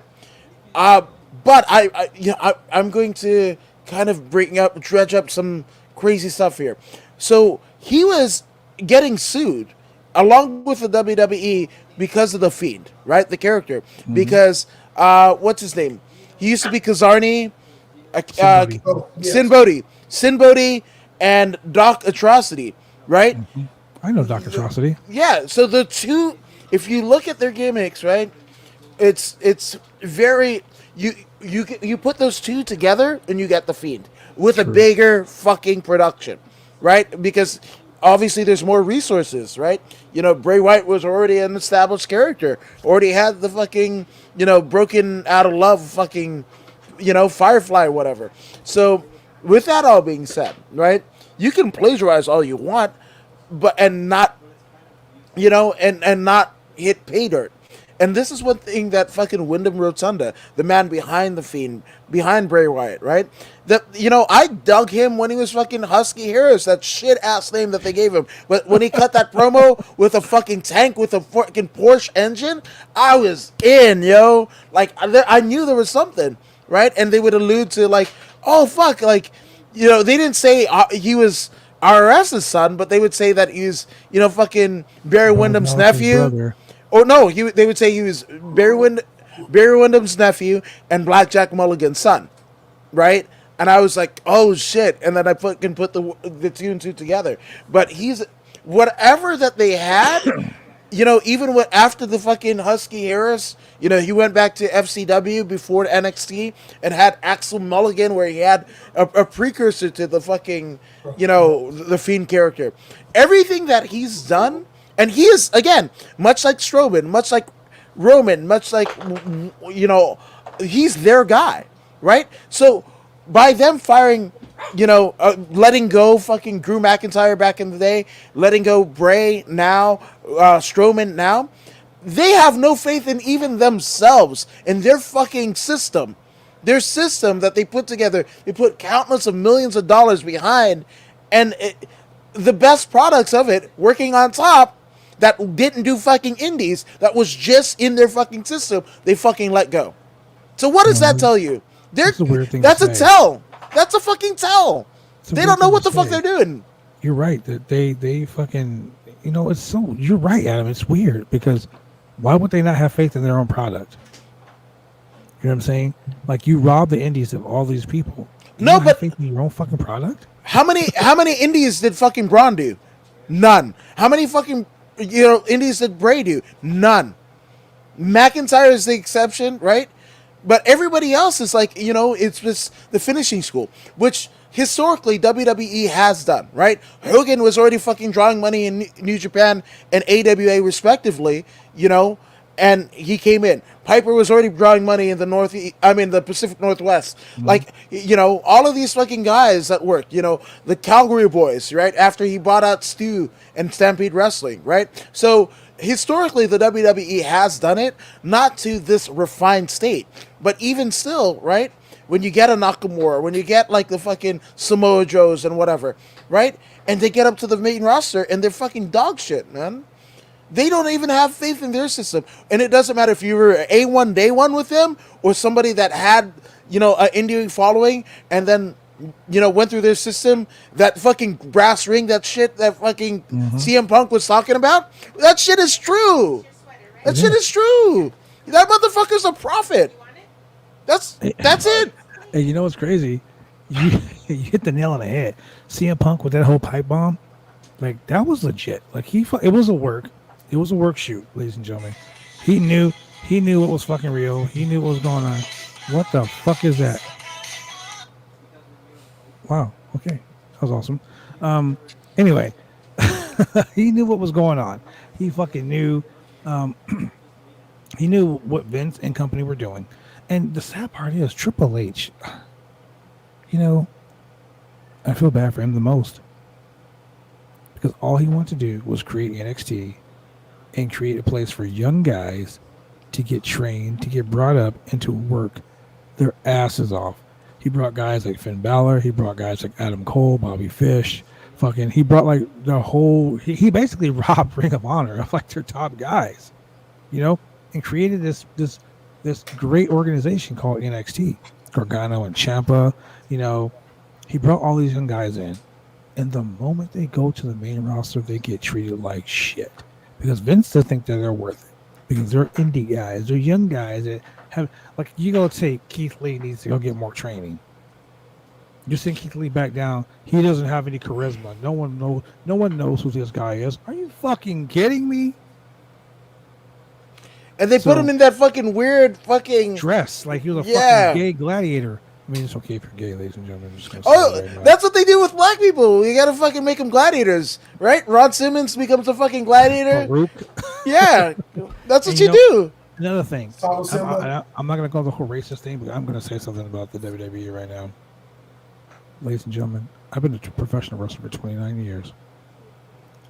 But I'm going to kind of dredge up some crazy stuff here. So he was getting sued along with the WWE because of the Fiend, right? The character. Mm-hmm. Because what's his name? He used to be Kazarni, Sin Bodhi, and Doc Atrocity, right? Mm-hmm. I know Doc Atrocity. Yeah. So the two, if you look at their gimmicks, right? It's very you put those two together and you get the Fiend with a bigger fucking production, right? Because obviously there's more resources, right? Bray Wyatt was already an established character, already had the fucking, broken out of love fucking, Firefly, whatever. So with that all being said, right? You can plagiarize all you want, and not, and not hit pay dirt. And this is one thing that fucking Wyndham Rotunda, the man behind the Fiend, behind Bray Wyatt, right? That I dug him when he was fucking Husky Harris, that shit ass name that they gave him. But when he cut that promo with a fucking tank with a fucking Porsche engine, I was in, yo. Like I knew there was something, right? And they would allude to like, oh fuck, like they didn't say he was RS's son, but they would say that he's fucking Barry Windham's nephew. Oh no, they would say he was Barry Windham's nephew and Blackjack Mulligan's son, right? And I was like, oh shit! And then I fucking put the two and two together. But he's whatever that they had, even after the fucking Husky Harris, he went back to FCW before NXT and had Axel Mulligan, where he had a precursor to the fucking, the Fiend character. Everything that he's done. And he is, again, much like Strowman, much like Roman, much like, he's their guy, right? So by them firing, letting go fucking Drew McIntyre back in the day, letting go Bray now, Strowman now, they have no faith in even themselves, in their fucking system. Their system that they put together, they put countless of millions of dollars behind, and the best products of it working on top, that didn't do fucking indies, that was just in their fucking system, they fucking let go. So what does that tell you? That's a weird thing. That's a tell. That's a fucking tell. They don't know what the fuck they're doing. You're right. That they fucking, it's so, you're right, Adam. It's weird because why would they not have faith in their own product? You know what I'm saying? Like, you rob the indies of all these people. No, but have faith in your own fucking product? How many indies did fucking Braun do? None. How many fucking indies did Bray do? None. McIntyre is the exception, right? But everybody else is like, it's just the finishing school, which historically WWE has done, right? Hogan was already fucking drawing money in New Japan and AWA respectively, and he came in. Piper was already drawing money in the Pacific Northwest. Mm-hmm. Like, all of these fucking guys that worked, the Calgary Boys, right? After he bought out Stu and Stampede Wrestling, right? So historically, the WWE has done it, not to this refined state. But even still, right? When you get a Nakamura, when you get like the fucking Samoa Joes and whatever, right? And they get up to the main roster and they're fucking dog shit, man. They don't even have faith in their system. And it doesn't matter if you were A1 day one with them or somebody that had, an Indian following and then, went through their system, that fucking brass ring, that shit that fucking CM Punk was talking about. That shit is true. That shit is true. That motherfucker's a prophet. That's it. Hey, you know what's crazy? You hit the nail on the head. CM Punk with that whole pipe bomb, like that was legit. Like it was a work. It was a work shoot, ladies and gentlemen. He knew it was fucking real. He knew what was going on. What the fuck is that? Wow. Okay, that was awesome. Anyway, he knew what was going on. He fucking knew. He knew what Vince and company were doing. And the sad part is Triple H, I feel bad for him the most. Because all he wanted to do was create NXT and create a place for young guys to get trained, to get brought up, and to work their asses off. He brought guys like Finn Balor. He brought guys like Adam Cole, Bobby Fish. He brought like the whole... He basically robbed Ring of Honor of like their top guys, and created this great organization called NXT. Gargano and Ciampa, he brought all these young guys in. And the moment they go to the main roster, they get treated like shit. Because Vince doesn't think that they're worth it. Because they're indie guys. They're young guys that have... Like, you go say Keith Lee needs to go get more training. You send Keith Lee back down. He doesn't have any charisma. No one knows who this guy is. Are you fucking kidding me? And they put him in that fucking weird fucking... dress. Like he was a fucking gay gladiator. I mean, it's okay if you're gay, ladies and gentlemen. That's what they do with black people. You gotta fucking make them gladiators, right? Rod Simmons becomes a fucking gladiator. Yeah, that's what you do. Another thing. I'm not going to go the whole racist thing, but I'm going to say something about the WWE right now. Ladies and gentlemen, I've been a professional wrestler for 29 years.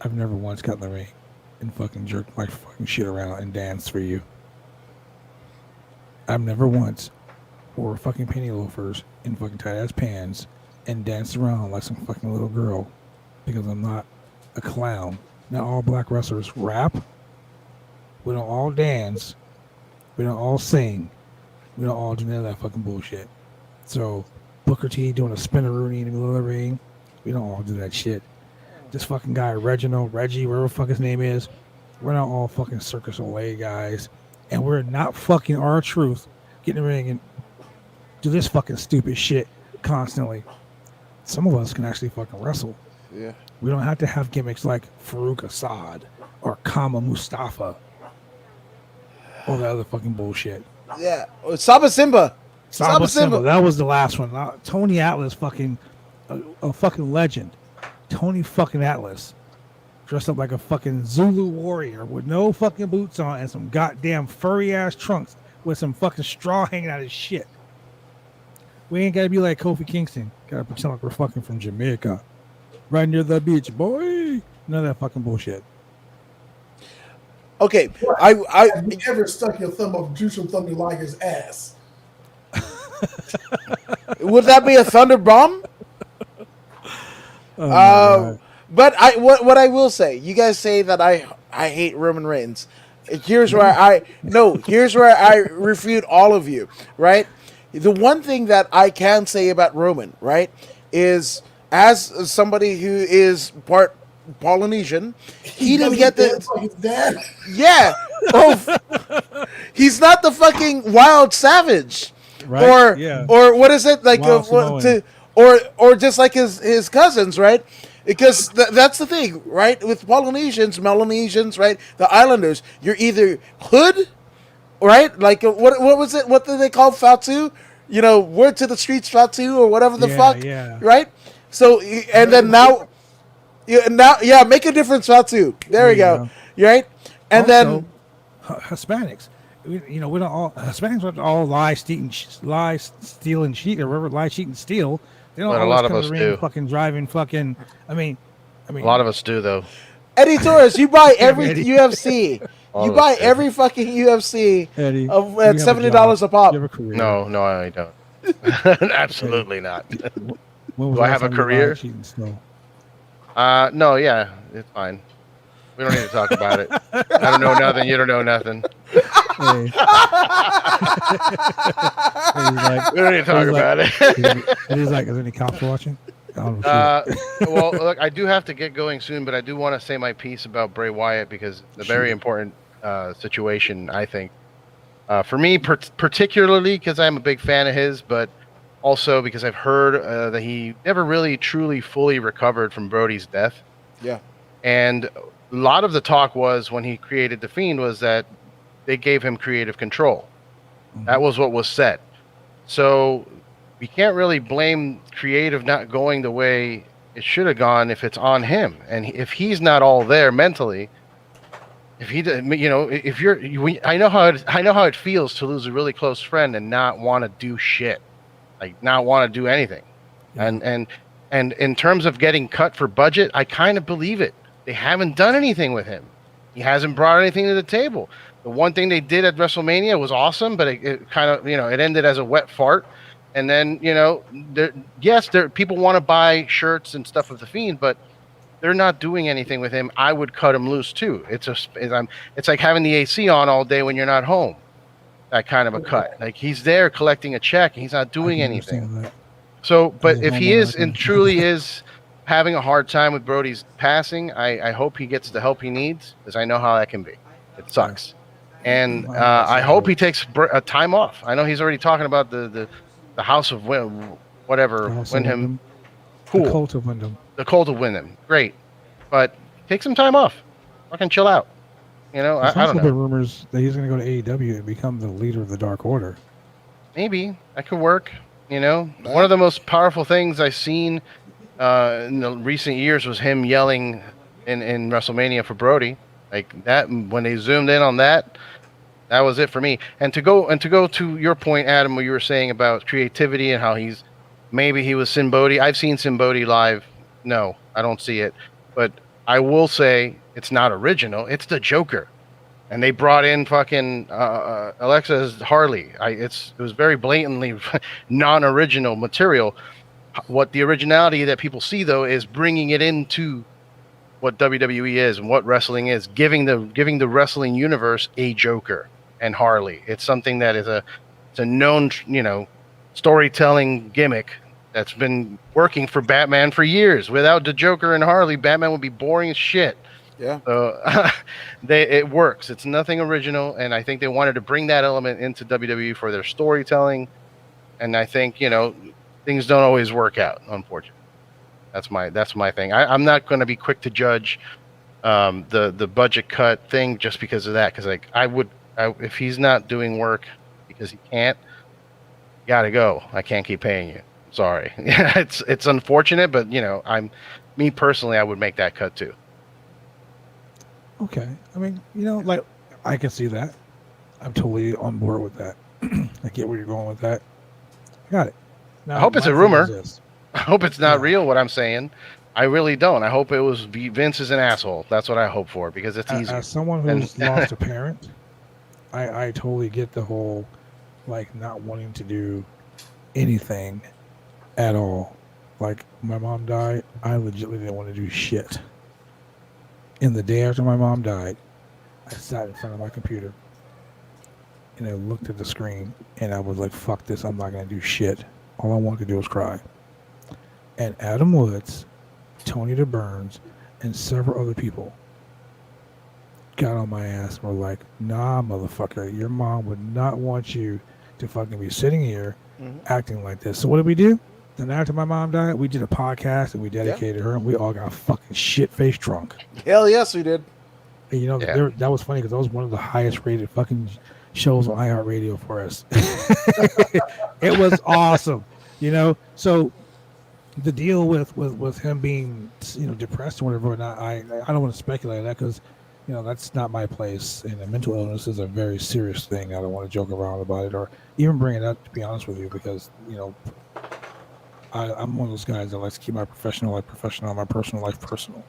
I've never once gotten in the ring and fucking jerked my fucking shit around and danced for you. I've never once wore fucking penny loafers and fucking tight ass pants and danced around like some fucking little girl because I'm not a clown. Not all black wrestlers rap. We don't all dance. We don't all sing. We don't all do none of that fucking bullshit. So Booker T doing a spinneroonie in the middle of the ring. We don't all do that shit. This fucking guy, Reggie, whatever the fuck his name is, we're not all fucking Circus Olay guys. And we're not fucking R-Truth getting in the ring and do this fucking stupid shit constantly. Some of us can actually fucking wrestle. Yeah. We don't have to have gimmicks like Farouk Assad or Kama Mustafa or that other fucking bullshit. Yeah. Saba Simba. Saba Simba. That was the last one. Tony Atlas, fucking a fucking legend. Tony fucking Atlas, dressed up like a fucking Zulu warrior with no fucking boots on and some goddamn furry ass trunks with some fucking straw hanging out of his shit. We ain't gotta be like Kofi Kingston. Gotta pretend like we're fucking from Jamaica. Right near the beach, boy. None of that fucking bullshit. Okay, Have you ever stuck your thumb up Jushin Thunder Liger's ass? Would that be a thunder bomb? But what I will say, you guys say that I hate Roman Reigns. Here's where I refute all of you, right? The one thing that I can say about Roman, right, is as somebody who is part Polynesian, he didn't get his dad. Yeah. Oh, he's not the fucking wild savage, Right? or what is it like? Wild Or just like his cousins, right? Because that's the thing, right? With Polynesians, Melanesians, right? The Islanders, you're either hood, right? Like what was it? What did they call Fatu? You know, word to the streets, Fatu, or whatever the fuck, right? So and then now, make a difference, Fatu. There we go. Right, and also, then Hispanics. We don't all Hispanics don't all lie, steal, and cheat, or whatever. Lie, cheat, and steal. They don't But a lot of us do. Fucking driving, fucking. I mean, a lot of us do though. Eddie Torres, you buy every UFC. You buy every fucking UFC Eddie, at $70 a pop. No, I don't. Absolutely not. Do I have a career? No, yeah, it's fine. We don't need to talk about it. I don't know nothing. You don't know nothing. Hey. We don't need to talk about it. He's like, is there any cops watching? Well, look, I do have to get going soon, but I do want to say my piece about Bray Wyatt because it's a very important situation, I think. For me, particularly because I'm a big fan of his, but also because I've heard that he never really truly fully recovered from Brody's death. Yeah. And a lot of the talk was when he created The Fiend was that they gave him creative control. Mm-hmm. That was what was said. So we can't really blame creative not going the way it should have gone if it's on him. And if he's not all there mentally, if he, if you're, I know how it feels to lose a really close friend and not want to do shit, like not want to do anything. Yeah. And in terms of getting cut for budget, I kind of believe it. They haven't done anything with him. He hasn't brought anything to the table. The one thing they did at WrestleMania was awesome, but it kind of, it ended as a wet fart. And then, people want to buy shirts and stuff of The Fiend, but they're not doing anything with him. I would cut him loose too. It's like having the AC on all day when you're not home. That kind of a cut. Like he's there collecting a check and he's not doing anything. So, but if he is and truly is having a hard time with Brody's passing, I hope he gets the help he needs because I know how that can be. It sucks. And I hope he takes a time off. I know he's already talking about the House of Wyndham. Cool. The Cult of Wyndham. The Cult of Wyndham. Great. But take some time off. Fucking chill out. I don't know. There's rumors that he's going to go to AEW and become the leader of the Dark Order. Maybe. That could work. One of the most powerful things I've seen in the recent years was him yelling in WrestleMania for Brody. Like that, when they zoomed in on that, that was it for me. And to go to your point, Adam, what you were saying about creativity and how maybe he was Sin Bodhi. I've seen Sin Bodhi live. No, I don't see it. But I will say it's not original. It's the Joker. And they brought in fucking Alexa's Harley. It was very blatantly non-original material. What the originality that people see, though, is bringing it into what WWE is and what wrestling is, giving the wrestling universe a Joker and Harley. It's something that is it's a known, storytelling gimmick that's been working for Batman for years. Without the Joker and Harley, Batman would be boring as shit. Yeah. So it works. It's nothing original, and I think they wanted to bring that element into WWE for their storytelling. And I think things don't always work out, unfortunately. That's my thing. I'm not going to be quick to judge the budget cut thing just because of that. Because if he's not doing work because he can't, you gotta go. I can't keep paying you. Sorry. It's unfortunate, but me personally, I would make that cut too. Okay. I mean, like I can see that. I'm totally on board with that. I get where you're going with that. I got it. Now, I hope it's a rumor. I hope it's not real what I'm saying. I really don't. I hope it was Vince is an asshole. That's what I hope for because it's easy. As someone who's lost a parent, I totally get the whole like not wanting to do anything at all. like my mom died, I legitimately didn't want to do shit. And the day after my mom died, I sat in front of my computer and I looked at the screen and I was like, fuck this, I'm not going to do shit. All I wanted to do was cry. And Adam Woods, Tony DeBurns, and several other people got on my ass and were like, nah, motherfucker, your mom would not want you to fucking be sitting here acting like this. So what did we do? Then after my mom died, we did a podcast and we dedicated her and we all got fucking shit-faced drunk. Hell yes, we did. And you know, that was funny because that was one of the highest rated fucking shows on iHeartRadio for us. It was awesome, you know? So the deal with him being, you know, depressed or whatever, and I don't want to speculate on that because, you know, that's not my place. And a mental illness is a very serious thing. I don't want to joke around about it or even bring it up, to be honest with you, because, you know, I'm one of those guys that likes to keep my professional life professional, my personal life personal.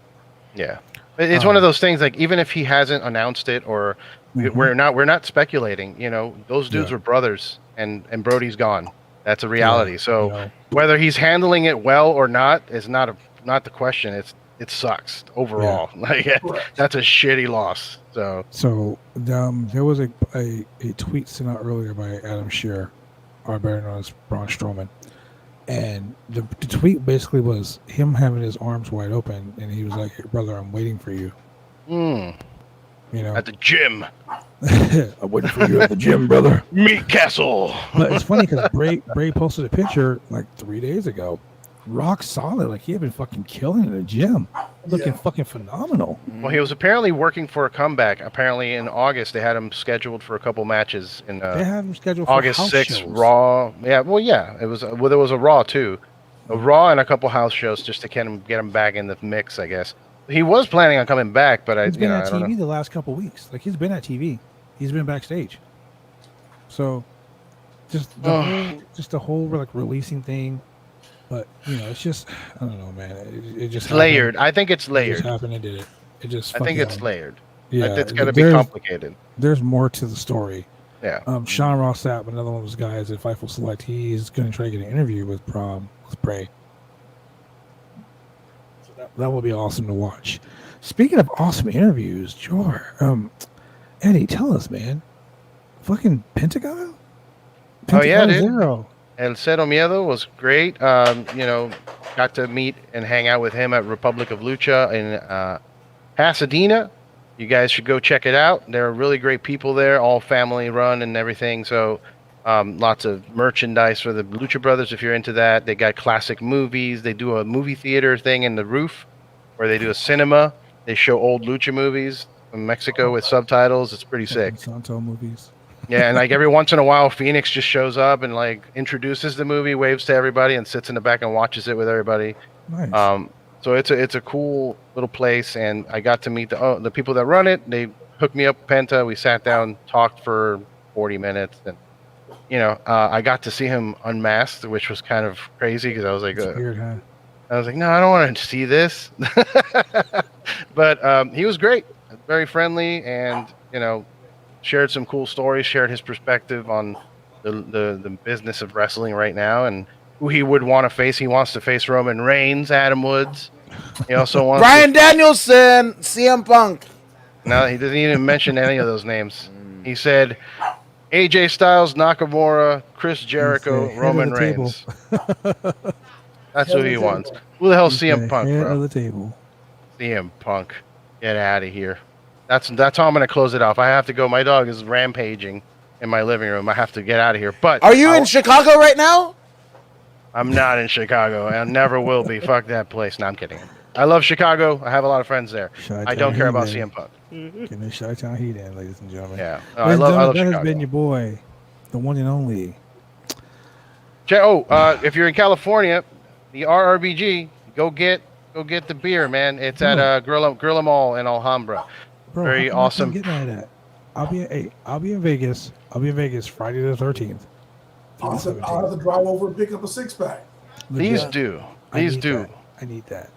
Yeah, it's one of those things. Like even if he hasn't announced it, or we're not speculating. You know, those dudes were brothers, and Brody's gone. That's a reality. So whether he's handling it well or not is not the question. It sucks overall. Like that's a shitty loss. So there was a tweet sent out earlier by Adam Scherr, or better known as Braun Strowman. And the tweet basically was him having his arms wide open, and he was like, "Hey, brother, I'm waiting for you." You know, at the gym. I'm waiting for you at the gym, brother. Meat Castle. But it's funny because Bray posted a picture like 3 days ago, rock solid, like he had been fucking killing in the gym, looking fucking phenomenal. Well, he was apparently working for a comeback. Apparently, in August, they had him scheduled for a couple matches in. They had him scheduled August for August 6th shows. Raw. Yeah, well, yeah, it was. Well, there was a Raw too, a Raw and a couple house shows just to get him back in the mix, I guess. He was planning on coming back, but he's been at TV the last couple weeks. Like he's been at TV, he's been backstage. So, just the whole like releasing thing. But you know, it's just I don't know, man. It just layered. I think it's layered. It just happened and did it. It just. I think it's layered. Yeah, it's gonna be complicated. There's more to the story. Yeah. Sean Ross Sapp, another one of those guys at Fightful Select. He's going to try to get an interview with Bray. So that will be awesome to watch. Speaking of awesome interviews, Eddie, tell us, man. Fucking Pentagon? Yeah, dude. Zero. El Cero Miedo was great. You know, got to meet and hang out with him at Republic of Lucha in Pasadena. You guys should go check it out. There are really great people there, all family run and everything. So lots of merchandise for the Lucha Brothers if you're into that. They got classic movies. They do a movie theater thing in the roof where they do a cinema. They show old Lucha movies from Mexico with subtitles. It's pretty sick. Santo movies. Yeah, and like every once in a while, Phoenix just shows up and like introduces the movie, waves to everybody, and sits in the back and watches it with everybody. Nice. So it's a cool little place, and I got to meet the people that run it. They hooked me up, Penta. We sat down, talked for 40 minutes, and you know, I got to see him unmasked, which was kind of crazy because I was like, weird, huh? I was like, no, I don't want to see this. But he was great, very friendly, and you know, shared some cool stories, shared his perspective on the business of wrestling right now and who he would want to face. He wants to face Roman Reigns, Adam Woods. He also wants Bryan Danielson, CM Punk. No, he doesn't even mention any of those names. He said AJ Styles, Nakamura, Chris Jericho, Roman Reigns. That's who he wants. Who the hell's CM Punk, head bro? of the table. CM Punk. Get out of here. That's how I'm going to close it off. I have to go. My dog is rampaging in my living room. I have to get out of here. But are you in Chicago right now? I'm not in Chicago. I never will be. Fuck that place. No, I'm kidding. I love Chicago. I have a lot of friends there. I don't care about CM Punk. Getting the Chi-Town heat in, ladies and gentlemen. Yeah. No, I love that Chicago. has been your boy, the one and only. If you're in California, the RRBG, go get the beer, man. It's at Gorilla Mall in Alhambra. Bro, very awesome. Get mad at. I'll be in Vegas. I'll be in Vegas Friday the 13th. I'll have to drive over and pick up a 6-pack. Please do. Please do. I need that.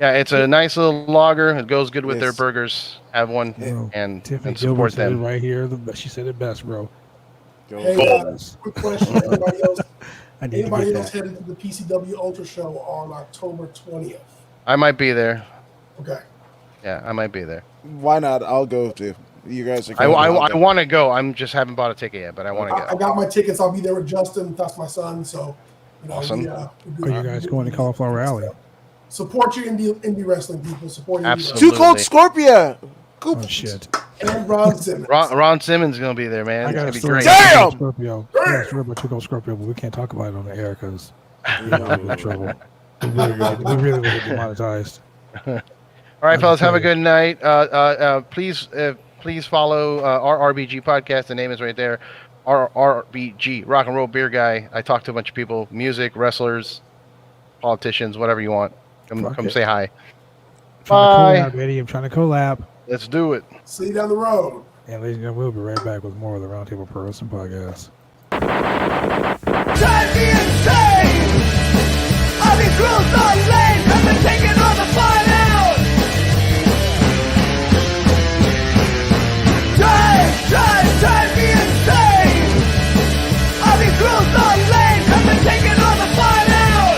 Yeah, it's a nice little lager. It goes good with their burgers. Have one Bro, and Tiffany support Gilbert said them. it right here. She said it best, bro. Quick question. Anybody else That. headed to the PCW Ultra Show on October 20th? I might be there. Okay. Yeah, I might be there. Why not? I'll go too. You guys are I going. want to go. I'm just haven't bought a ticket yet, but I want to go. I got my tickets. I'll be there with Justin. That's my son. So, Awesome. Are you guys going to Cauliflower Alley? Support your indie wrestling people. Support your Absolutely. Too Cold Scorpio. Oh shit! And Ron Simmons. Ron Simmons is gonna be there, man. I It's got gonna a be story great. Damn! about Scorpio. I got a story about Too Cold Scorpio, but we can't talk about it on the air because we're in trouble. We really will get demonetized. All right, fellas, have a good night. Please follow our RBG podcast. The name is right there. RBG, Rock and Roll Beer Guy. I talk to a bunch of people, music, wrestlers, politicians, whatever you want. Come say hi. Bye. I'm trying to collab. Let's do it. See you down the road. And ladies and gentlemen, we'll be right back with more of the Roundtable Pro Wrestling Podcast. Drive me insane! All these rules are lame, cause they're taking all the fun out! Drive me insane! All these rules are lame, cause they're taking all the fun out!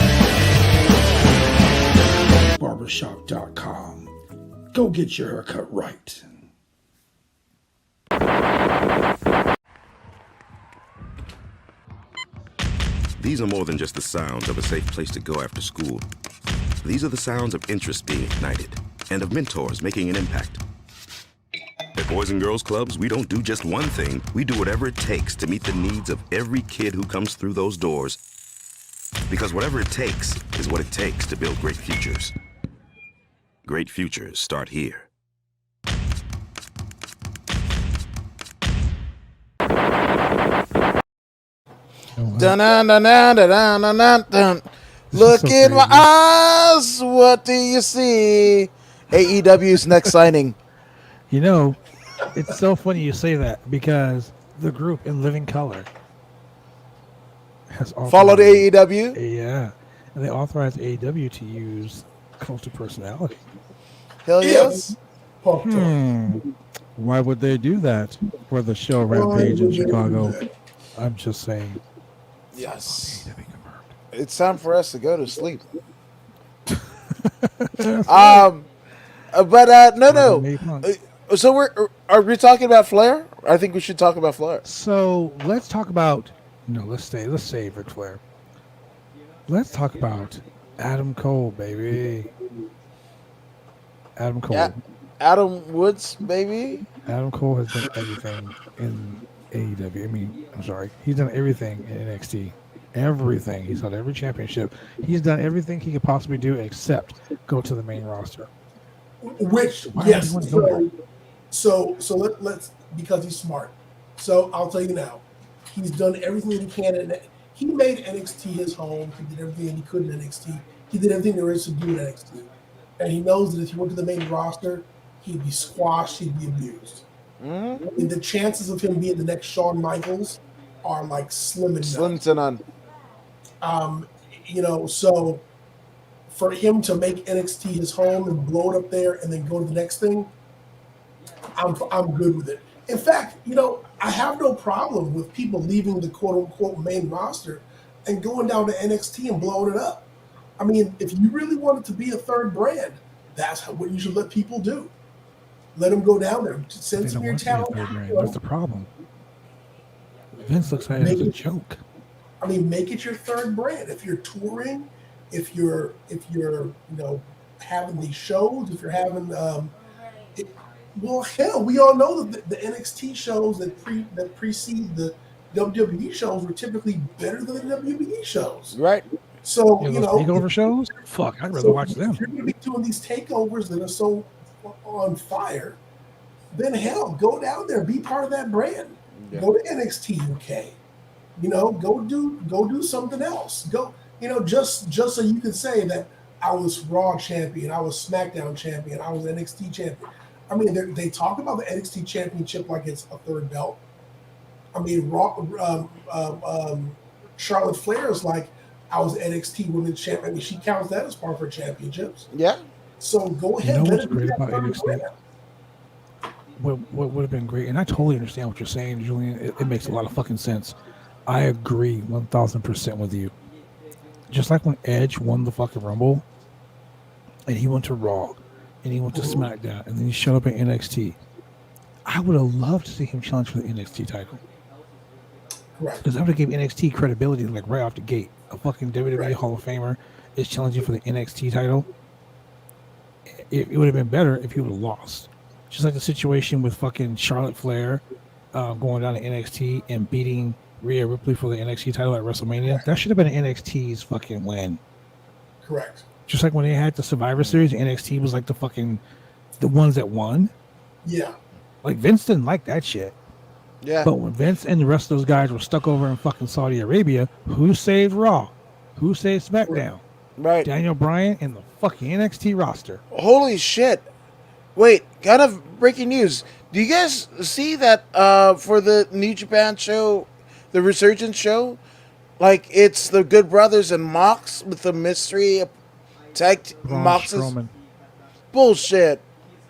Barbershop.com. Go get your haircut right. These are more than just the sounds of a safe place to go after school. These are the sounds of interest being ignited and of mentors making an impact. At Boys and Girls Clubs, we don't do just one thing. We do whatever it takes to meet the needs of every kid who comes through those doors. Because whatever it takes is what it takes to build great futures. Great futures start here. Dun, dun, dun, dun, dun, dun, dun, dun. Look in my eyes. What do you see? AEW's next signing. You know, it's so funny you say that because the group In Living Color has Followed AEW. Yeah, and they authorized AEW to use Cult of Personality. Hell yes. Why would they do that for the show Rampage in Chicago? I'm just saying. Yes. It's time for us to go to sleep. No. So are we talking about Flair? I think we should talk about Flair. So let's talk about let's save Ric Flair. Let's talk about Adam Cole, baby. Adam Cole. Adam Woods, baby. Adam Cole has done everything in AEW. He's done everything in NXT. Everything. He's done every championship. He's done everything he could possibly do except go to the main roster. Which, yes. So let's, because he's smart. So I'll tell you now, he's done everything that he can. And he made NXT his home. He did everything he could in NXT. He did everything there is to do in NXT. And he knows that if he went to the main roster, he'd be squashed, he'd be abused. Mm-hmm. And the chances of him being the next Shawn Michaels are like slim to none. So for him to make NXT his home and blow it up there and then go to the next thing, I'm good with it. In fact, I have no problem with people leaving the quote-unquote main roster and going down to NXT and blowing it up. I mean, if you really want it to be a third brand, that's what you should let people do. Let them go down there. Send some of your talent. That's the problem. Vince looks at it as a joke. I mean, make it your third brand. If you're touring, if you're having these shows, if you're having hell, we all know that the NXT shows that precede the WWE shows were typically better than the WWE shows. Right. So takeover shows. Fuck, I'd rather watch them. If you're going to be doing these takeovers that are so on fire, then hell, go down there, be part of that brand. Yeah. Go to NXT UK. Go do something else. Go, just so you can say that I was Raw champion, I was SmackDown champion, I was NXT champion. I mean, they talk about the NXT championship like it's a third belt. I mean, Charlotte Flair is like, I was NXT Women's Champion. I mean, she counts that as part of her championships. Yeah. So go ahead. What's great about NXT? what would have been great, and I totally understand what you're saying, Julian. It makes a lot of fucking sense. I agree 1000% with you. Just like when Edge won the fucking Rumble, and he went to Raw, and he went to SmackDown, and then he showed up at NXT. I would have loved to see him challenge for the NXT title. Right. Because that would have given NXT credibility, like right off the gate. A fucking WWE Hall of Famer is challenging for the NXT title. It would have been better if he would have lost. Just like the situation with fucking Charlotte Flair going down to NXT and beating Rhea Ripley for the NXT title at WrestleMania. That should have been NXT's fucking win. Correct. Just like when they had the Survivor Series, NXT was like the ones that won. Yeah. Like Vince didn't like that shit. Yeah. But when Vince and the rest of those guys were stuck over in fucking Saudi Arabia, who saved Raw? Who saved SmackDown? Right. Daniel Bryan and the fucking NXT roster. Holy shit. Wait, kind of breaking news. Do you guys see that for the New Japan show, the Resurgence show? Like, it's the Good Brothers and Mox with the mystery tag Braun Mox's Strowman. bullshit.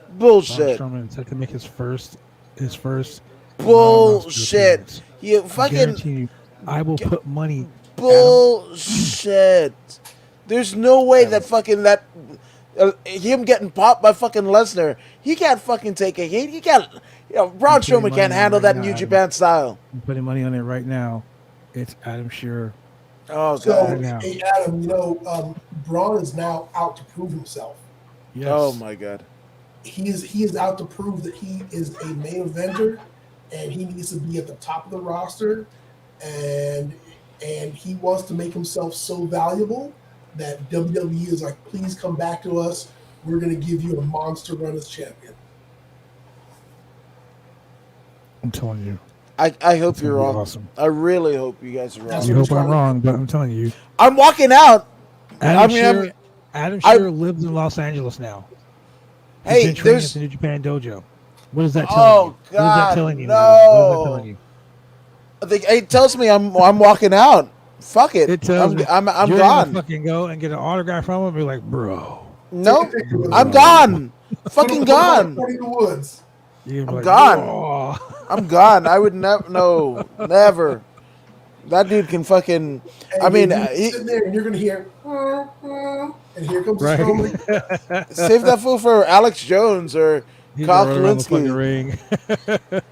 Braun Bullshit. Strowman had to make his first Bullshit. You I fucking guarantee you, I will put money. bullshit. There's no way that fucking him getting popped by fucking Lesnar. He can't fucking take a hit. He can't. Braun Strowman can't handle that New Japan style. I'm putting money on it right now. It's Adam Shearer. Oh So, god. now. hey, Adam, Braun is now out to prove himself. Yes. Oh my god. He is out to prove that he is a main eventer, and he needs to be at the top of the roster, and he wants to make himself so valuable that WWE is like, please come back to us. We're going to give you a monster run as champion. I'm telling you. I hope It's you're gonna be wrong. awesome. I really hope you guys are wrong. You hope I'm wrong, but I'm telling you. I'm walking out. Adam Shearer lives in Los Angeles now. He's Hey, been training there's. at the New Japan dojo. What is that telling Oh you? god, What is that telling you? no. Adam? What is that telling you? I think it tells me I'm walking out. Fuck it. It tells me I'm you're gone. gonna fucking go and get an autograph from him and be like, bro. No, I'm gone. Fucking gone. Put him in the woods. You're I'm like, gone. "Oh." I'm gone. I would never. No, never. That dude can fucking. And I mean, you're he, sitting there and you're going to hear, and here comes Right. Strowman. save that fool for Alex Jones or He's Kyle gonna run around the fucking Kalinske.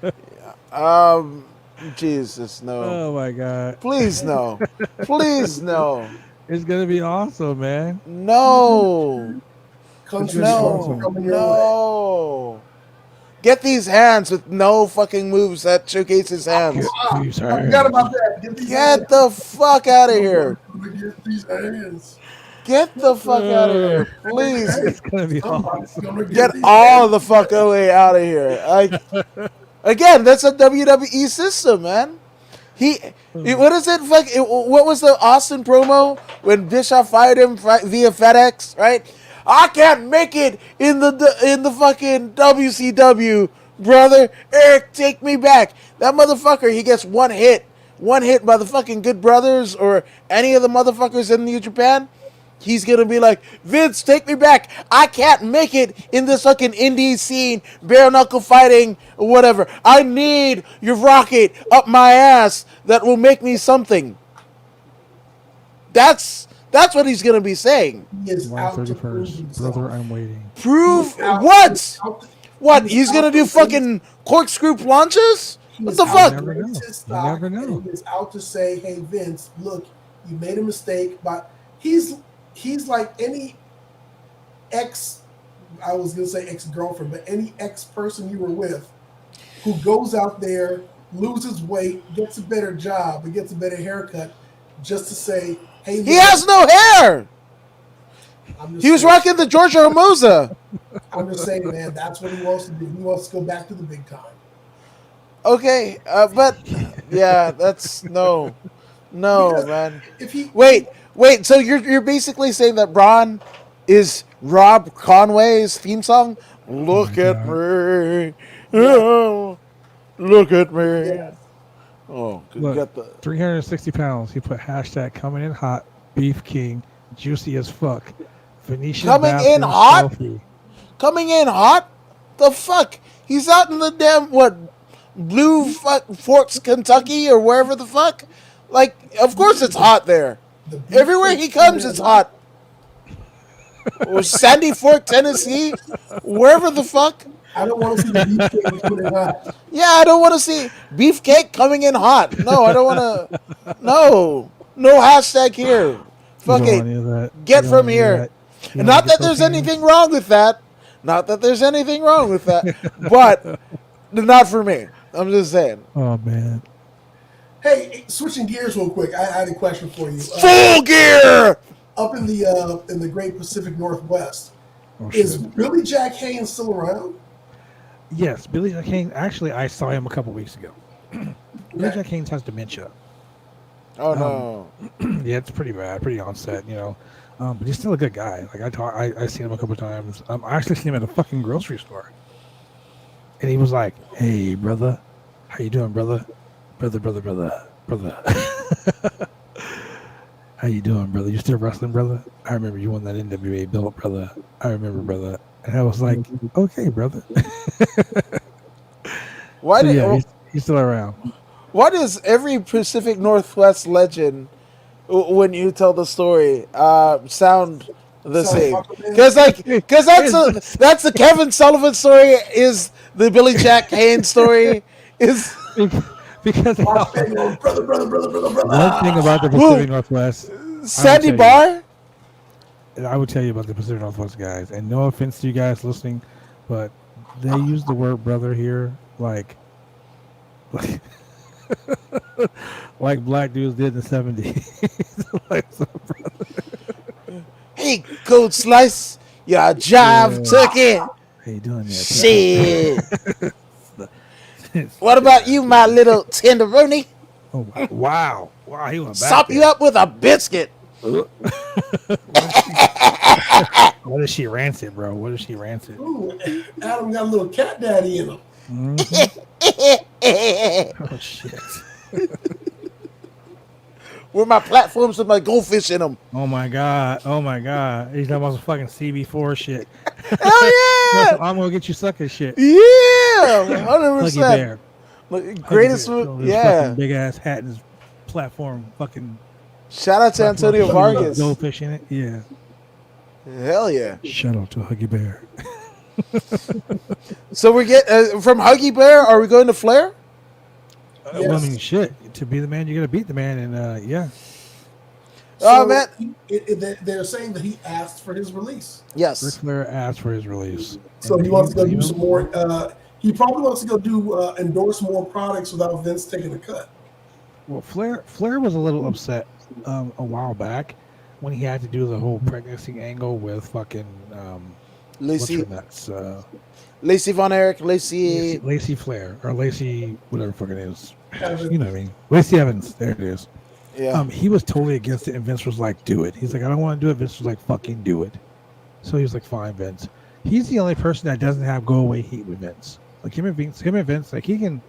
ring. Jesus, no. Oh my god. Please, no. Please, no. It's gonna be awesome, man. No. Country No. Strowman coming your way. No. Get these hands with no fucking moves that showcase his hands. These I forgot about that. Get these Get hands. the fuck out of here. Get these hands. Get the fuck out of here, please. It's gonna be awesome. Somebody's gonna Get these all hands. the fuck away out of here. Again, that's a WWE system, man. What is it? What was the Austin promo when Bischoff fired him via FedEx? Right? I can't make it in the fucking WCW, brother. Eric, take me back. That motherfucker, he gets one hit by the fucking Good Brothers or any of the motherfuckers in New Japan. He's gonna be like, Vince, take me back. I can't make it in this fucking indie scene, bare knuckle fighting or whatever. I need your rocket up my ass that will make me something. That's what he's gonna be saying. He is July out to prove 31st, himself. brother. I'm waiting. Prove He's out- what? he's out to- What? He's gonna do fucking corkscrew planches? What the He's fuck? out to Never know. raise his You stock, never know. and He is out to say, "Hey Vince, look, you made a mistake." But he's like any ex. I was gonna say ex-girlfriend, but any ex-person you were with who goes out there, loses weight, gets a better job, and gets a better haircut, just to say, "Hey, He has no hair. I'm just He was saying- rocking the Georgia Hermosa. I'm just saying, man, that's what he wants to do. He wants to go back to the big time. Okay, but yeah, that's no, man. If he Wait. So you're basically saying that Braun is Rob Conway's theme song? Look at me, oh, look at me. Yeah. Oh, Look, got the 360 pounds. He put hashtag coming in hot, beef king, juicy as fuck. Venetian Coming in bathroom hot? selfie. coming in hot. The fuck? He's out in the damn Blue Forks, Kentucky, or wherever the fuck. Like, of course it's hot there. Everywhere he comes, it's hot. Or Sandy Fork, Tennessee, wherever the fuck. I don't want to see the beefcake coming in hot. Yeah, I don't want to see beefcake coming in hot. No, I don't want to. No hashtag here. Fuck it. Get from here. And not that there's anything wrong with that. Not that there's anything wrong with that. But not for me. I'm just saying. Oh man. Hey, switching gears real quick. I had a question for you. Full gear. Up in the Great Pacific Northwest, is Billy Jack Haynes still around? Yes, Billy Jack Haynes. Actually, I saw him a couple weeks ago. Billy Jack Haynes has dementia. Oh no. Yeah, it's pretty bad, pretty onset, but he's still a good guy. Like I seen him a couple times. I actually seen him at a fucking grocery store, and he was like, "Hey, brother, how you doing, brother? Brother. How you doing, brother? You still wrestling, brother? I remember you won that NWA belt, brother. I remember, brother." And I was like, "Okay, brother." He's still around. Why does every Pacific Northwest legend, when you tell the story, sound the same? Because that's the Kevin Sullivan story. Is the Billy Jack Haynes story is because brother. one thing about the Pacific Northwest, Sandy Bar. I would tell you about the Pacific Northwest guys, and no offense to you guys listening, but they use the word brother here like like black dudes did in the 70s. Like, so, hey, Gold Slice, ya jive turkey. How you doing there? Shit. What about you, my little tenderoni? Oh, wow. He went back Sop there. you up with a biscuit. What is she rancid, bro? What is she rancid? Ooh, Adam got a little cat daddy in him. Oh, shit. Where my platforms with my goldfish in them. Oh, my God. He's talking about some fucking CB4 shit. Hell yeah. I'm going to get you sucker shit. Yeah. 100%. Huggy Bear. Greatest, yeah. Big ass hat and his platform fucking. Shout out to Antonio Vargas. Goldfish in it, yeah. Hell yeah. Shout out to Huggy Bear. So we get from Huggy Bear. Are we going to Flair? Yes. Well, I mean, shit. To be the man, you got to beat the man, and yeah. Oh man, they're saying that he asked for his release. Yes. Ric Flair asked for his release. So he wants to go do some more. He probably wants to go do endorse more products without Vince taking a cut. Well, Flair was a little upset a while back when he had to do the whole pregnancy angle with fucking Lacey. What's her nuts? Lacey Von Erich, Lacey Flair or Lacey whatever fucking it is. Evans. You know what I mean? Lacey Evans. There it is. Yeah. He was totally against it, and Vince was like, "Do it." He's like, "I don't want to do it." Vince was like, "Fucking do it." So he was like, "Fine, Vince." He's the only person that doesn't have go away heat with Vince. Like him and Vince, like he can.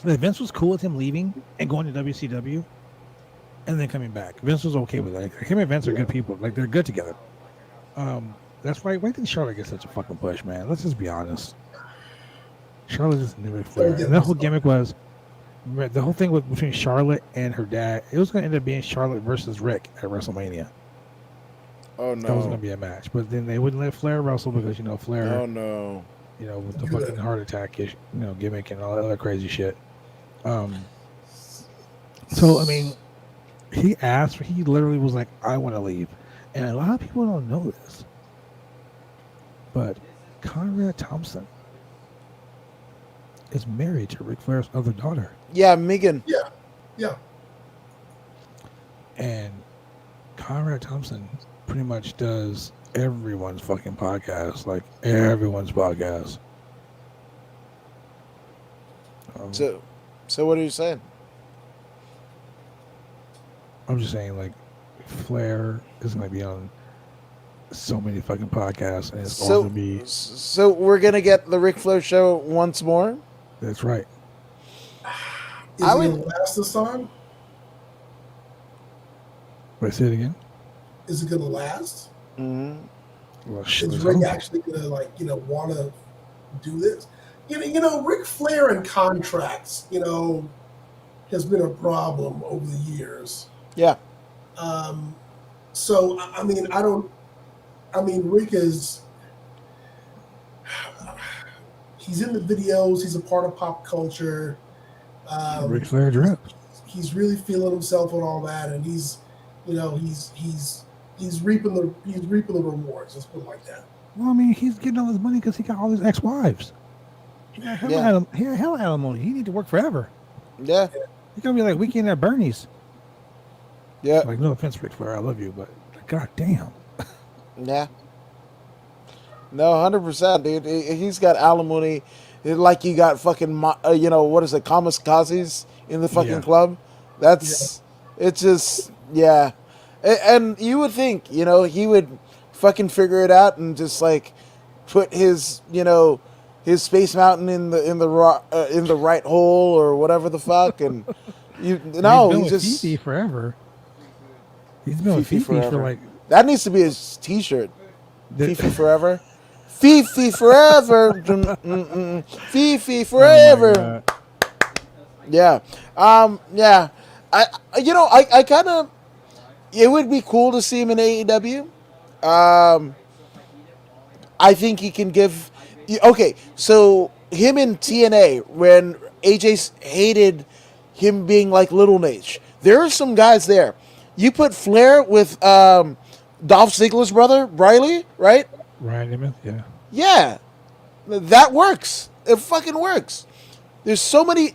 Like Vince was cool with him leaving and going to WCW, and then coming back. Vince was okay with that. Like, him and Vince are good people. Like they're good together. That's why did Charlotte get such a fucking push, man? Let's just be honest. Charlotte just knew it. And that whole gimmick was the whole thing between Charlotte and her dad. It was going to end up being Charlotte versus Rick at WrestleMania. Oh no. That was going to be a match, but then they wouldn't let Flair wrestle because Flair. Oh no. With the fucking heart attack, gimmick and all that other crazy shit. So I mean, he literally was like, "I want to leave," and a lot of people don't know this, but Conrad Thompson is married to Ric Flair's other daughter. Yeah, Megan. Yeah. And Conrad Thompson pretty much does everyone's fucking podcast, like everyone's podcast. So what are you saying? I'm just saying, like, Flair is going to be on so many fucking podcasts, and it's all going to be. So we're going to get the Ric Flair show once more? That's right. Is it going to last this time? Wait, say it again? Is it going to last? Mm-hmm. Well, shit. Is Rick actually going to, want to do this? Ric Flair and contracts, has been a problem over the years. Yeah. So Rick is. He's in the videos. He's a part of pop culture. Ric Flair drip. He's really feeling himself and all that, and he's reaping the rewards. Let's put it like that. Well, I mean, he's getting all his money because he got all his ex-wives. He got hell alimony. He need to work forever. Yeah. He's gonna be like Weekend at Bernie's. Yeah. Like, no offense, Ric Flair, I love you, but god damn. Yeah. No, 100%, dude. He's got alimony, like you got fucking, what is it, kamikazes in the fucking club. It's just, yeah. And you would think, he would fucking figure it out and just like put his, his Space Mountain in the right hole or whatever the fuck, and he's been just Fifi forever. He's been with Fifi for like. That needs to be his T-shirt. Fifi forever. Fifi forever. Fifi forever. Oh yeah. Yeah. I kind of. It would be cool to see him in AEW. I think he can give. Okay, so him in TNA when AJ hated him being like Little Nate. There are some guys there. You put Flair with Dolph Ziggler's brother, Riley, right? Ryan Emmett, yeah. Yeah, that works. It fucking works. There's so many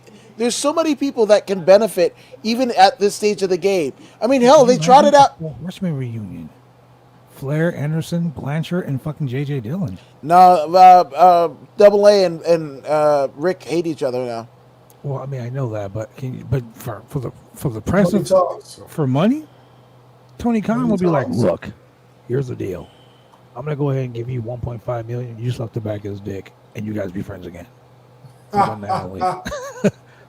people that can benefit even at this stage of the game. I mean, hell, they trotted out WrestleMania reunion. Flair, Anderson, Blanchard, and fucking J.J. Dillon. No, Double A and Rick hate each other now. Well, I mean, I know that, but for the price of for money, Tony Khan will be like, look, here's the deal. I'm gonna go ahead and give you 1.5 million. You suck the back of his dick, and you guys be friends again. One night only.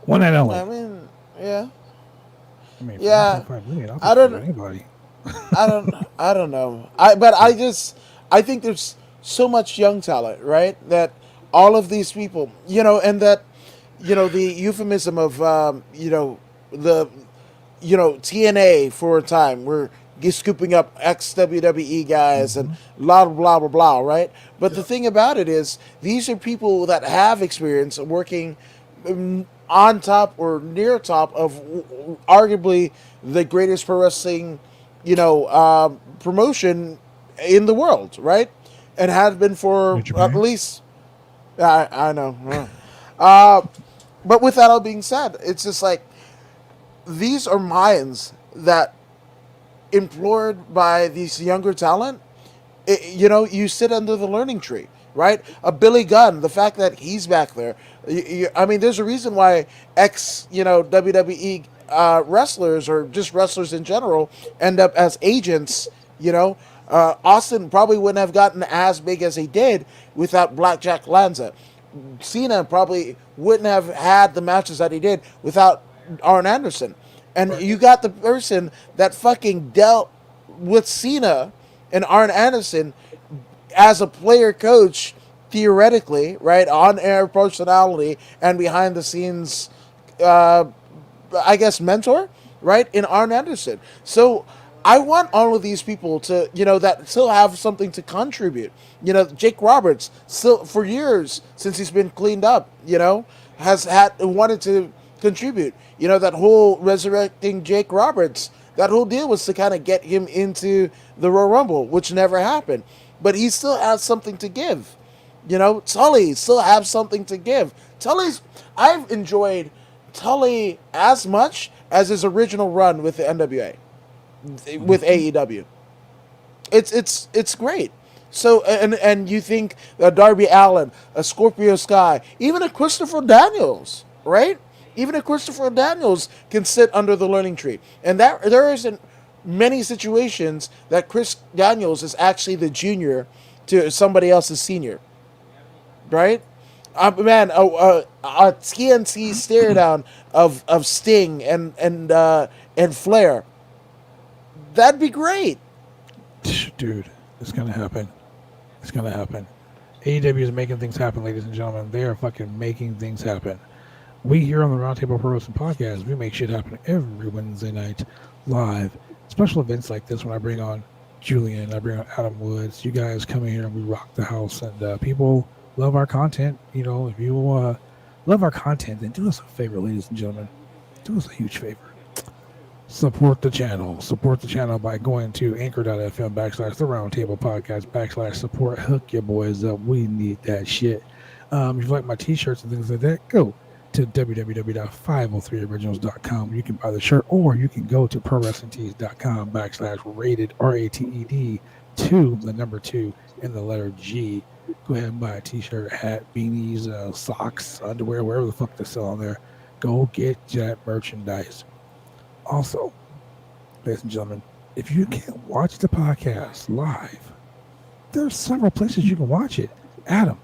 One night only. I mean, yeah. I mean, yeah. 1.5 million, I don't. Anybody. I don't know. I think there's so much young talent, right? That all of these people, and that, the euphemism of, TNA for a time, we're scooping up ex-WWE guys and blah, blah, blah, blah, right? But the thing about it is, these are people that have experience working on top or near top of arguably the greatest pro wrestling promotion in the world, right? And has been for at least, I know. But with that all being said, it's just like, these are minds that, employed by these younger talent, you sit under the learning tree, right? A Billy Gunn, the fact that he's back there. I mean, there's a reason why WWE wrestlers or just wrestlers in general end up as agents. Austin probably wouldn't have gotten as big as he did without Blackjack Lanza. Cena probably wouldn't have had the matches that he did without Arn Anderson. And you got the person that fucking dealt with Cena and Arn Anderson as a player coach, theoretically, right? On-air personality and behind the scenes, I guess, mentor, right? In Arn Anderson. So I want all of these people to, that still have something to contribute. Jake Roberts, still for years since he's been cleaned up, has wanted to contribute. That whole resurrecting Jake Roberts, that whole deal was to kind of get him into the Royal Rumble, which never happened. But he still has something to give. Tully still has something to give. I've enjoyed Tully as much as his original run with the NWA, with AEW. It's great. So, and you think Darby Allin, a Scorpio Sky, even a Christopher Daniels, right? Even a Christopher Daniels can sit under the learning tree. And that there isn't many situations that Chris Daniels is actually the junior to somebody else's senior. Right? Man, a TNC stare down of Sting and Flair. That'd be great. Dude, it's gonna happen. It's gonna happen. AEW is making things happen, ladies and gentlemen. They are fucking making things happen. We here on the Roundtable Pro Wrestling Podcast, we make shit happen every Wednesday night live. Special events like this when I bring on Julian, I bring on Adam Woods. You guys come in here and we rock the house, and people love our content. You know, if you love our content, then do us a favor, ladies and gentlemen. Do us a huge favor. Support the channel. Support the channel by going to anchor.fm / the Roundtable Podcast / support. Hook your boys up. We need that shit. If you like my t-shirts and things like that, go to www.503originals.com. You can buy the shirt, or you can go to prowrestlingtees.com / rated RATED 2, the number 2 and the letter G. Go ahead and buy a t-shirt, hat, beanies, socks, underwear, wherever the fuck they sell on there. Go get that merchandise. Also, ladies and gentlemen, if you can't watch the podcast live, there's several places you can watch it. Adam,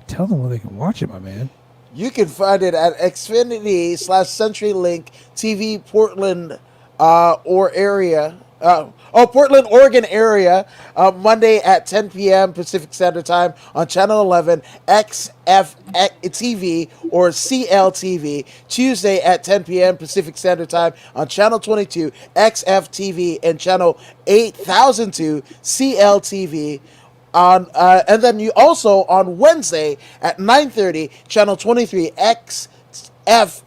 tell them where they can watch it, my man. You can find it at Xfinity / CenturyLink TV Portland or area. Portland, Oregon area, Monday at 10 p.m. Pacific Standard Time on Channel 11, XF TV or CLTV. Tuesday at 10 p.m. Pacific Standard Time on Channel 22, XF TV, and Channel 8002, CLTV. And then you also on Wednesday at 9:30, Channel 23, XF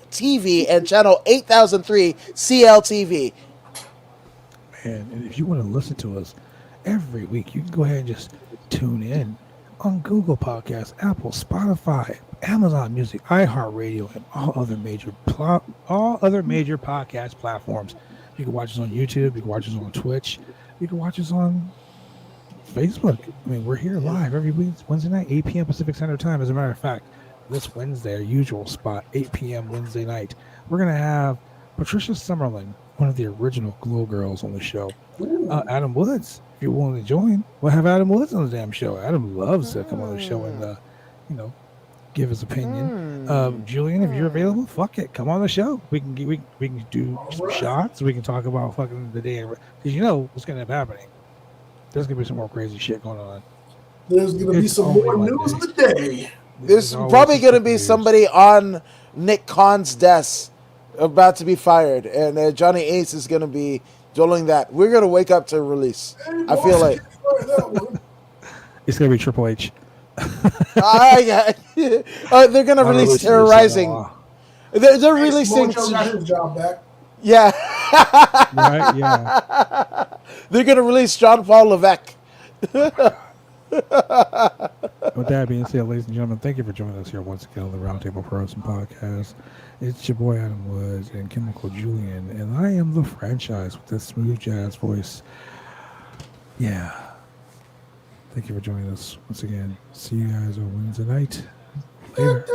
TV, and Channel 8003, CLTV. And if you want to listen to us every week, you can go ahead and just tune in on Google Podcasts, Apple, Spotify, Amazon Music, iHeartRadio, and all other major podcast platforms. You can watch us on YouTube. You can watch us on Twitch. You can watch us on Facebook. I mean, we're here live every week, Wednesday night, 8 p.m. Pacific Standard Time. As a matter of fact, this Wednesday, our usual spot, 8 p.m. Wednesday night, we're going to have Patricia Summerlin, one of the original Glow Girls, on the show. Adam Woods, if you're willing to join, we'll have Adam Woods on the damn show. Adam loves to come on the show and, give his opinion. Julian, if you're available, fuck it, come on the show. We can do some shots. We can talk about fucking the day, because you know what's going to be happening. There's going to be some more crazy shit going on. There's going to be some more news of the day. There's probably going to be somebody on Nick Khan's desk about to be fired, and Johnny Ace is going to be doling that. We're going to wake up to a release. I feel like it's going to be Triple H. They're going to release Terrorizing. They're releasing. Got his job back. Yeah. Right. Yeah. They're going to release John Paul Levesque. With that being said, ladies and gentlemen, thank you for joining us here once again on the Roundtable Pro Wrestling Podcast. It's your boy Adam Woods and Chemical Julian, and I am the franchise with that smooth jazz voice. Yeah. Thank you for joining us once again. See you guys on Wednesday night. Later.